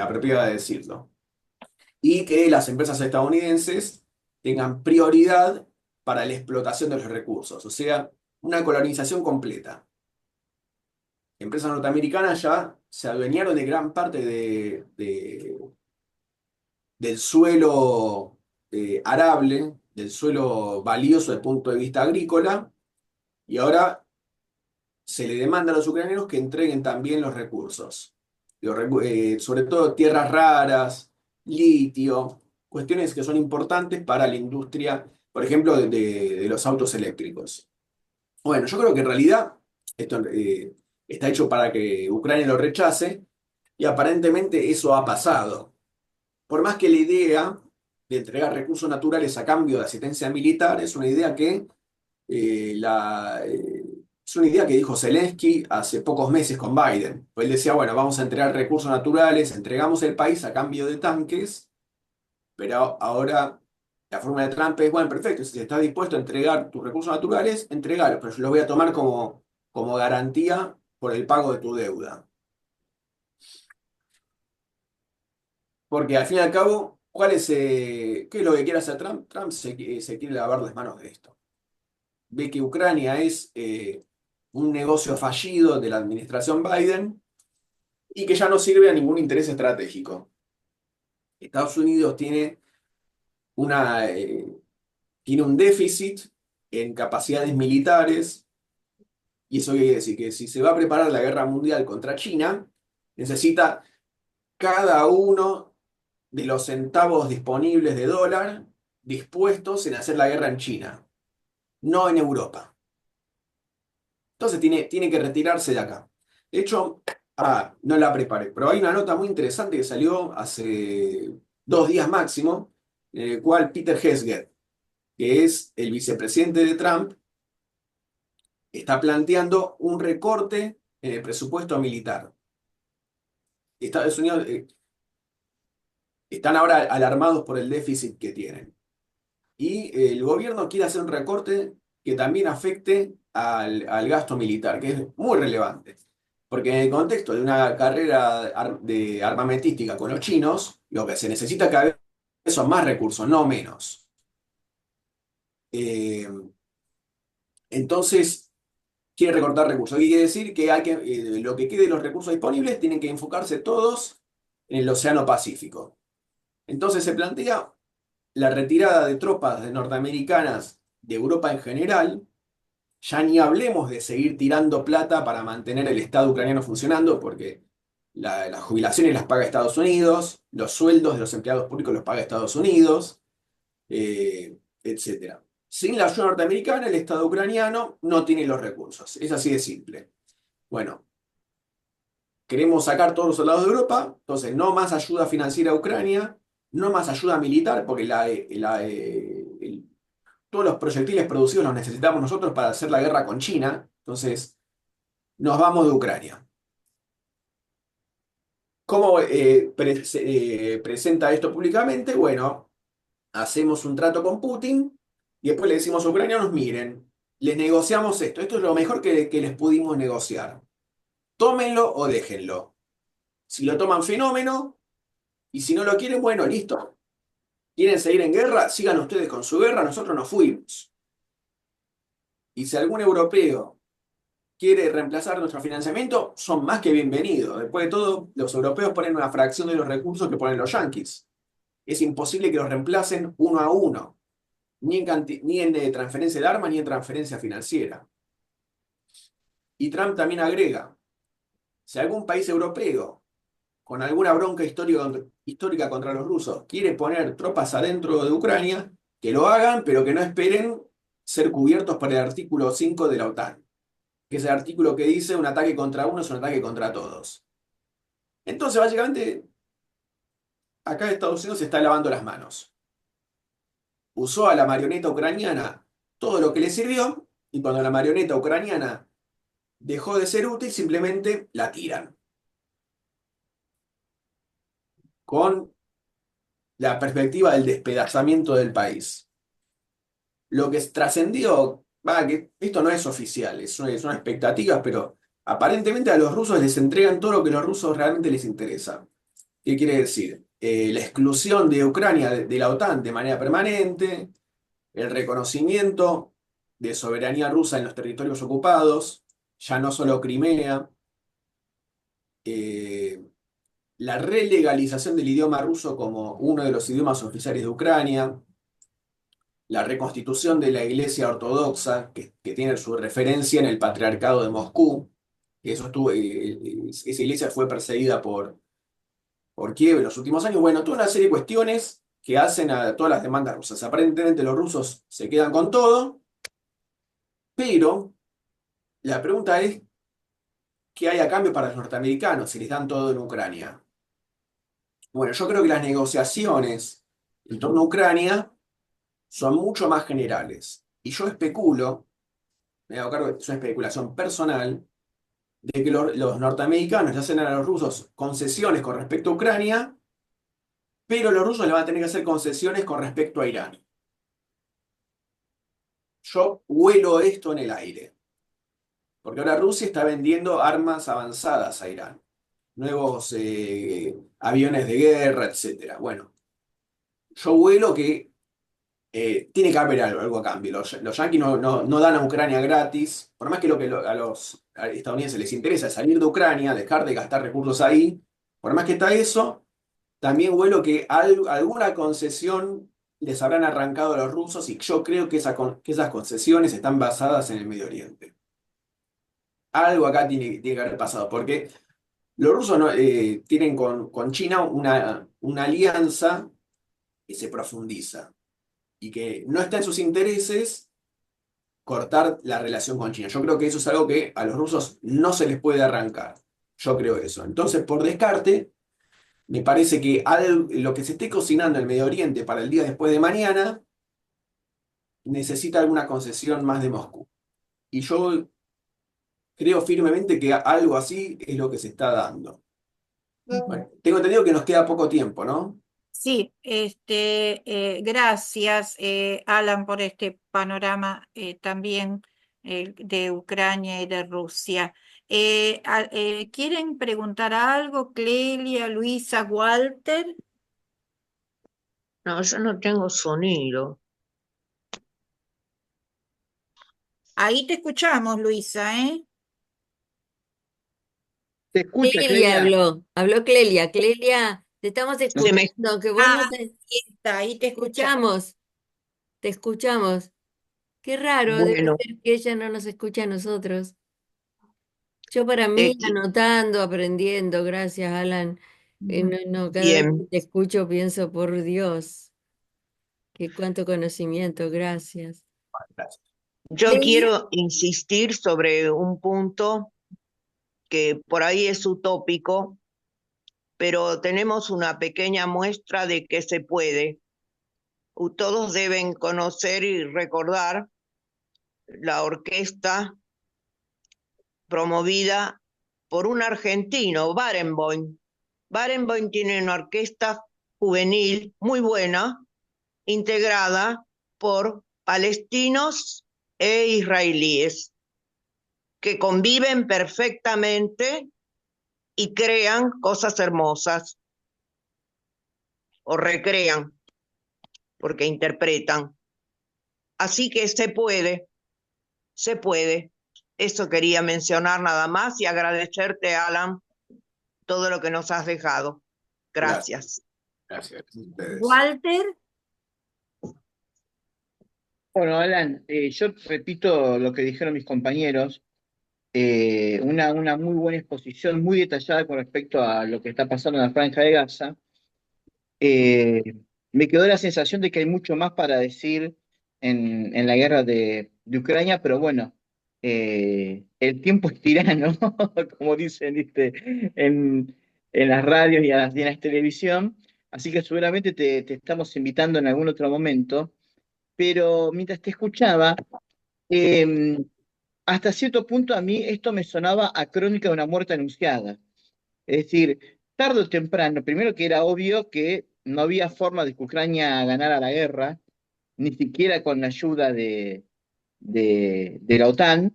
Speaker 6: apropiada de decirlo. Y que las empresas estadounidenses tengan prioridad para la explotación de los recursos, o sea, una colonización completa. Empresas norteamericanas ya se adueñaron de gran parte del suelo arable, del suelo valioso desde el punto de vista agrícola, y ahora se le demanda a los ucranianos que entreguen también los recursos. Sobre todo tierras raras, litio, cuestiones que son importantes para la industria, por ejemplo, de los autos eléctricos. Bueno, yo creo que en realidad esto está hecho para que Ucrania lo rechace y aparentemente eso ha pasado. Por más que la idea de entregar recursos naturales a cambio de asistencia militar es una idea es una idea que dijo Zelensky hace pocos meses con Biden. Pues él decía, bueno, vamos a entregar recursos naturales, entregamos el país a cambio de tanques, pero ahora la forma de Trump es, bueno, perfecto, si estás dispuesto a entregar tus recursos naturales, entregalos, pero yo los voy a tomar como garantía por el pago de tu deuda. Porque al fin y al cabo, ¿qué es lo que quiere hacer Trump? Trump se quiere lavar las manos de esto. Ve que Ucrania es un negocio fallido de la administración Biden y que ya no sirve a ningún interés estratégico. Estados Unidos tiene un déficit en capacidades militares, y eso quiere decir que si se va a preparar la guerra mundial contra China, necesita cada uno de los centavos disponibles de dólar dispuestos en hacer la guerra en China, no en Europa. Entonces tiene que retirarse de acá. De hecho, no la preparé, pero hay una nota muy interesante que salió hace 2 días máximo, en el cual Peter Hegseth, que es el vicepresidente de Trump, está planteando un recorte en el presupuesto militar. Estados Unidos están ahora alarmados por el déficit que tienen. Y el gobierno quiere hacer un recorte que también afecte al gasto militar, que es muy relevante. Porque en el contexto de una carrera de armamentística con los chinos, lo que se necesita cada vez son más recursos, no menos. Eh, entonces, quiere recortar recursos. ¿Qué quiere decir? Que lo que quede de los recursos disponibles tienen que enfocarse todos en el Océano Pacífico. Entonces se plantea la retirada de tropas norteamericanas de Europa en general. Ya ni hablemos de seguir tirando plata para mantener el Estado ucraniano funcionando, porque las jubilaciones las paga Estados Unidos, los sueldos de los empleados públicos los paga Estados Unidos, etc. Sin la ayuda norteamericana, el Estado ucraniano no tiene los recursos. Es así de simple. Bueno, queremos sacar todos los soldados de Europa, entonces no más ayuda financiera a Ucrania, no más ayuda militar, porque todos los proyectiles producidos los necesitamos nosotros para hacer la guerra con China, entonces nos vamos de Ucrania. ¿Cómo presenta esto públicamente? Bueno, hacemos un trato con Putin y después le decimos a los ucranianos, miren, les negociamos esto es lo mejor que les pudimos negociar. Tómenlo o déjenlo. Si lo toman, fenómeno, y si no lo quieren, bueno, listo. ¿Quieren seguir en guerra? Sigan ustedes con su guerra, nosotros nos fuimos. Y si algún europeo quiere reemplazar nuestro financiamiento, son más que bienvenidos. Después de todo, los europeos ponen una fracción de los recursos que ponen los yanquis. Es imposible que los reemplacen uno a uno, ni en transferencia de armas ni en transferencia financiera. Y Trump también agrega, si algún país europeo con alguna bronca histórica contra los rusos quiere poner tropas adentro de Ucrania, que lo hagan, pero que no esperen ser cubiertos por el artículo 5 de la OTAN, que es el artículo que dice un ataque contra uno es un ataque contra todos. Entonces, básicamente, acá Estados Unidos se está lavando las manos. Usó a la marioneta ucraniana todo lo que le sirvió, y cuando la marioneta ucraniana dejó de ser útil, simplemente la tiran. Con la perspectiva del despedazamiento del país. Lo que trascendió, que esto no es oficial, son expectativas, pero aparentemente a los rusos les entregan todo lo que a los rusos realmente les interesa. ¿Qué quiere decir? La exclusión de Ucrania de la OTAN de manera permanente, el reconocimiento de soberanía rusa en los territorios ocupados, ya no solo Crimea, la relegalización del idioma ruso como uno de los idiomas oficiales de Ucrania, la reconstitución de la Iglesia Ortodoxa, que tiene su referencia en el Patriarcado de Moscú, que esa iglesia fue perseguida por Kiev en los últimos años. Bueno, toda una serie de cuestiones que hacen a todas las demandas rusas. Aparentemente los rusos se quedan con todo, pero la pregunta es, ¿qué hay a cambio para los norteamericanos si les dan todo en Ucrania? Bueno, yo creo que las negociaciones en torno a Ucrania son mucho más generales. Y yo especulo, me hago cargo, es una especulación personal, de que los norteamericanos le hacen a los rusos concesiones con respecto a Ucrania, pero los rusos le van a tener que hacer concesiones con respecto a Irán. Yo huelo esto en el aire, porque ahora Rusia está vendiendo armas avanzadas a Irán, nuevos aviones de guerra, etc. Bueno, yo huelo que tiene que haber algo a cambio. Los yanquis no dan a Ucrania gratis, por más que a los estadounidenses les interesa es salir de Ucrania, dejar de gastar recursos ahí, por más que está eso, también huelo que alguna concesión les habrán arrancado a los rusos y yo creo que esas concesiones están basadas en el Medio Oriente. Algo acá tiene que haber pasado, porque los rusos tienen con China una alianza que se profundiza y que no está en sus intereses cortar la relación con China. Yo creo que eso es algo que a los rusos no se les puede arrancar. Yo creo eso. Entonces, por descarte, me parece que lo que se esté cocinando en el Medio Oriente para el día después de mañana necesita alguna concesión más de Moscú. Y yo creo firmemente que algo así es lo que se está dando. Bueno, tengo entendido que nos queda poco tiempo, ¿no?
Speaker 1: Sí, gracias, Alan, por este panorama también de Ucrania y de Rusia. ¿Quieren preguntar algo? Clelia, Luisa, Walter.
Speaker 5: No, yo no tengo sonido.
Speaker 1: Ahí te escuchamos, Luisa, ¿eh?
Speaker 3: Te escucha,
Speaker 7: Clelia
Speaker 3: Clelia.
Speaker 7: habló Clelia. Clelia, te estamos
Speaker 5: Se me-
Speaker 7: escuchando, que vos no te
Speaker 1: Ahí está, ahí te escuchamos.
Speaker 7: escuchamos, te escuchamos. Qué raro, debe
Speaker 5: Bueno,
Speaker 7: ser que ella no nos escucha a nosotros. Yo para mí,
Speaker 5: este,
Speaker 7: anotando, aprendiendo, gracias, Alan. No, cada vez que
Speaker 5: bien.
Speaker 7: te escucho pienso, por Dios, qué cuánto conocimiento, gracias.
Speaker 6: Gracias.
Speaker 5: Yo
Speaker 1: Clelia,
Speaker 5: quiero insistir sobre un punto que por ahí es utópico, pero tenemos una pequeña muestra de que se puede. Todos deben conocer y recordar la orquesta promovida por un argentino, Barenboim. Barenboim tiene una orquesta juvenil muy buena, integrada por palestinos e israelíes, que conviven perfectamente y crean cosas hermosas, o recrean, porque interpretan. Así que se puede, se puede. Eso quería mencionar nada más y agradecerte, Alan, todo lo que nos has dejado.
Speaker 6: Gracias.
Speaker 5: Gracias.
Speaker 6: Gracias a ustedes.
Speaker 1: Walter.
Speaker 3: Bueno, Alan, yo repito lo que dijeron mis compañeros. Una muy buena exposición, muy detallada con respecto a lo que está pasando en la Franja de Gaza. Eh, Me quedó la sensación de que hay mucho más para decir en la guerra de Ucrania, pero bueno, el tiempo es tirano, como dicen, ¿viste? En las radios y en la televisión, así que seguramente te estamos invitando en algún otro momento, pero mientras te escuchaba, eh, hasta cierto punto a mí esto me sonaba a crónica de una muerte anunciada. Es decir, tarde o temprano, primero que era obvio que no había forma de que Ucrania ganara la guerra, ni siquiera con la ayuda de la OTAN,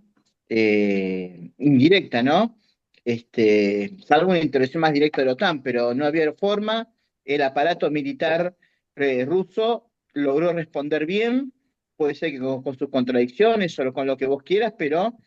Speaker 3: indirecta, ¿no? Salvo una intervención más directa de la OTAN, pero no había forma. El aparato militar ruso logró responder bien, puede ser que con sus contradicciones o con lo que vos quieras, pero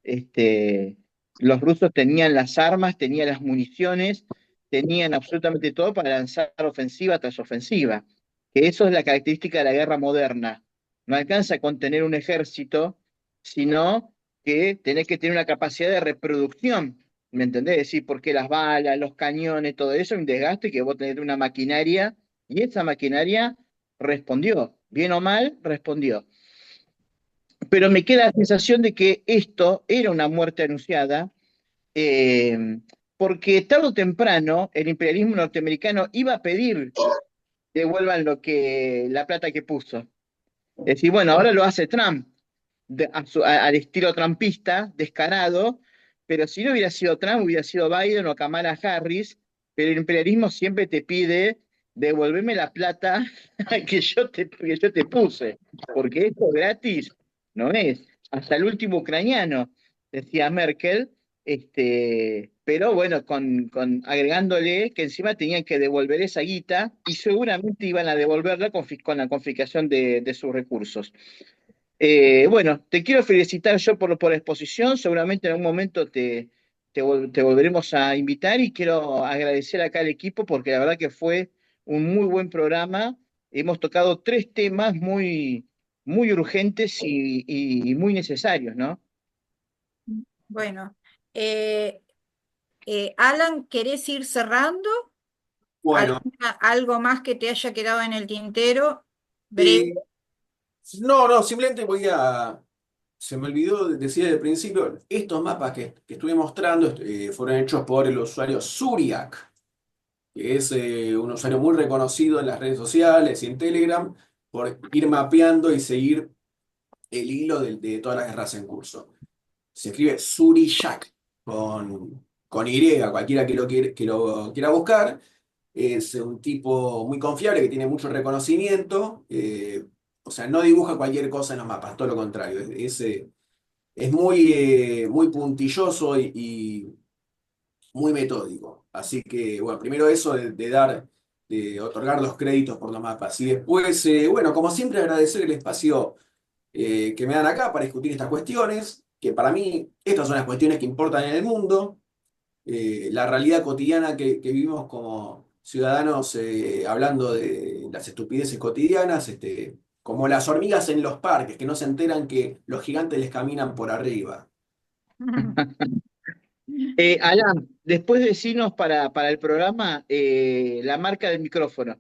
Speaker 3: este, los rusos tenían las armas, tenían las municiones, tenían absolutamente todo para lanzar ofensiva tras ofensiva. Que eso es la característica de la guerra moderna. No alcanza con tener un ejército, sino que tenés que tener una capacidad de reproducción. ¿Me entendés? Es decir, porque las balas, los cañones, todo eso es un desgaste que vos tenés una maquinaria y esa maquinaria respondió. Bien o mal, respondió. Pero me queda la sensación de que esto era una muerte anunciada, eh, porque tarde o temprano el imperialismo norteamericano iba a pedir que devuelvan la plata que puso. Es decir, bueno, ahora lo hace Trump, al estilo trumpista, descarado, pero si no hubiera sido Trump, hubiera sido Biden o Kamala Harris, pero el imperialismo siempre te pide devolverme la plata que yo te puse, porque esto gratis no es. Hasta el último ucraniano, decía Merkel, pero bueno, agregándole que encima tenían que devolver esa guita y seguramente iban a devolverla con la confiscación de sus recursos. Bueno, te quiero felicitar yo por la exposición, seguramente en algún momento te volveremos a invitar y quiero agradecer acá al equipo porque la verdad que fue un muy buen programa. Hemos tocado tres temas muy urgentes y muy necesarios, ¿no?
Speaker 1: Bueno, eh, Alan, ¿querés ir cerrando?
Speaker 6: Bueno,
Speaker 1: ¿Algo más que te haya quedado en el tintero? Breve.
Speaker 6: eh, no, simplemente se me olvidó decir al principio, estos mapas que estuve mostrando fueron hechos por el usuario Zuriak, que es un usuario muy reconocido en las redes sociales y en Telegram, por ir mapeando y seguir el hilo de todas las guerras en curso. Se escribe Zuriak con Y, cualquiera que lo quiera buscar. Es un tipo muy confiable que tiene mucho reconocimiento. O sea, no dibuja cualquier cosa en los mapas, todo lo contrario. es muy, muy puntilloso y muy metódico. Así que, bueno, primero eso de otorgar los créditos por los mapas. Y después, bueno, como siempre, agradecer el espacio que me dan acá para discutir estas cuestiones, que para mí estas son las cuestiones que importan en el mundo. La realidad cotidiana que vivimos como ciudadanos, hablando de las estupideces cotidianas, como las hormigas en los parques, que no se enteran que los gigantes les caminan por arriba.
Speaker 3: Alan, después decinos para el programa la marca del micrófono.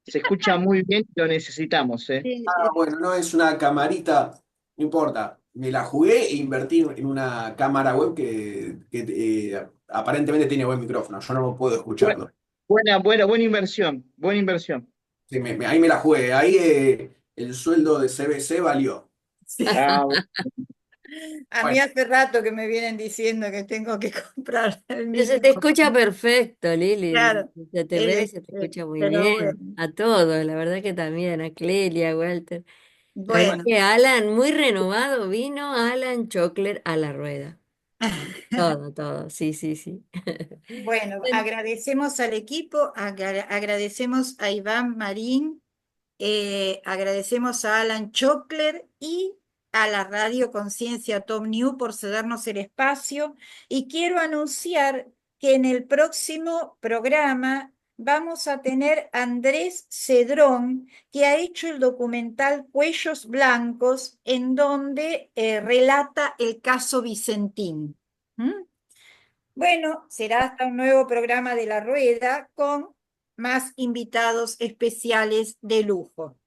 Speaker 3: Se escucha muy bien, lo necesitamos, ¿eh?
Speaker 1: Sí,
Speaker 6: Ah, bueno, no es una camarita, no importa. Me la jugué e invertí en una cámara web que aparentemente tiene buen micrófono. Yo no puedo
Speaker 3: Bu-
Speaker 6: escucharlo.
Speaker 3: buena inversión, buena inversión.
Speaker 6: Sí, ahí me la jugué. Ahí el sueldo de CBC valió.
Speaker 1: sí.
Speaker 3: Ah,
Speaker 1: A mí
Speaker 6: Bueno,
Speaker 1: hace rato que me vienen diciendo que tengo que comprar el
Speaker 7: Pero se te escucha
Speaker 1: micrófono.
Speaker 7: perfecto, Lili.
Speaker 1: Claro,
Speaker 7: Se te ve, se te escucha muy
Speaker 1: pero
Speaker 7: bien.
Speaker 1: bueno.
Speaker 7: A todos, la verdad que también, a Clelia, a Walter. Así
Speaker 1: Bueno,
Speaker 7: que Alan, muy renovado, vino Alan Chocler a la rueda. Todo, todo, sí, sí, sí.
Speaker 1: bueno,
Speaker 7: Bueno,
Speaker 1: agradecemos al equipo, agradecemos a Iván Marín, agradecemos a Alan Chocler y a la Radio Conciencia Top New por cedernos el espacio. Y quiero anunciar que en el próximo programa vamos a tener a Andrés Cedrón, que ha hecho el documental Cuellos Blancos, en donde relata el caso Vicentín. ¿Mm? Bueno, será hasta un nuevo programa de La Rueda con más invitados especiales de lujo.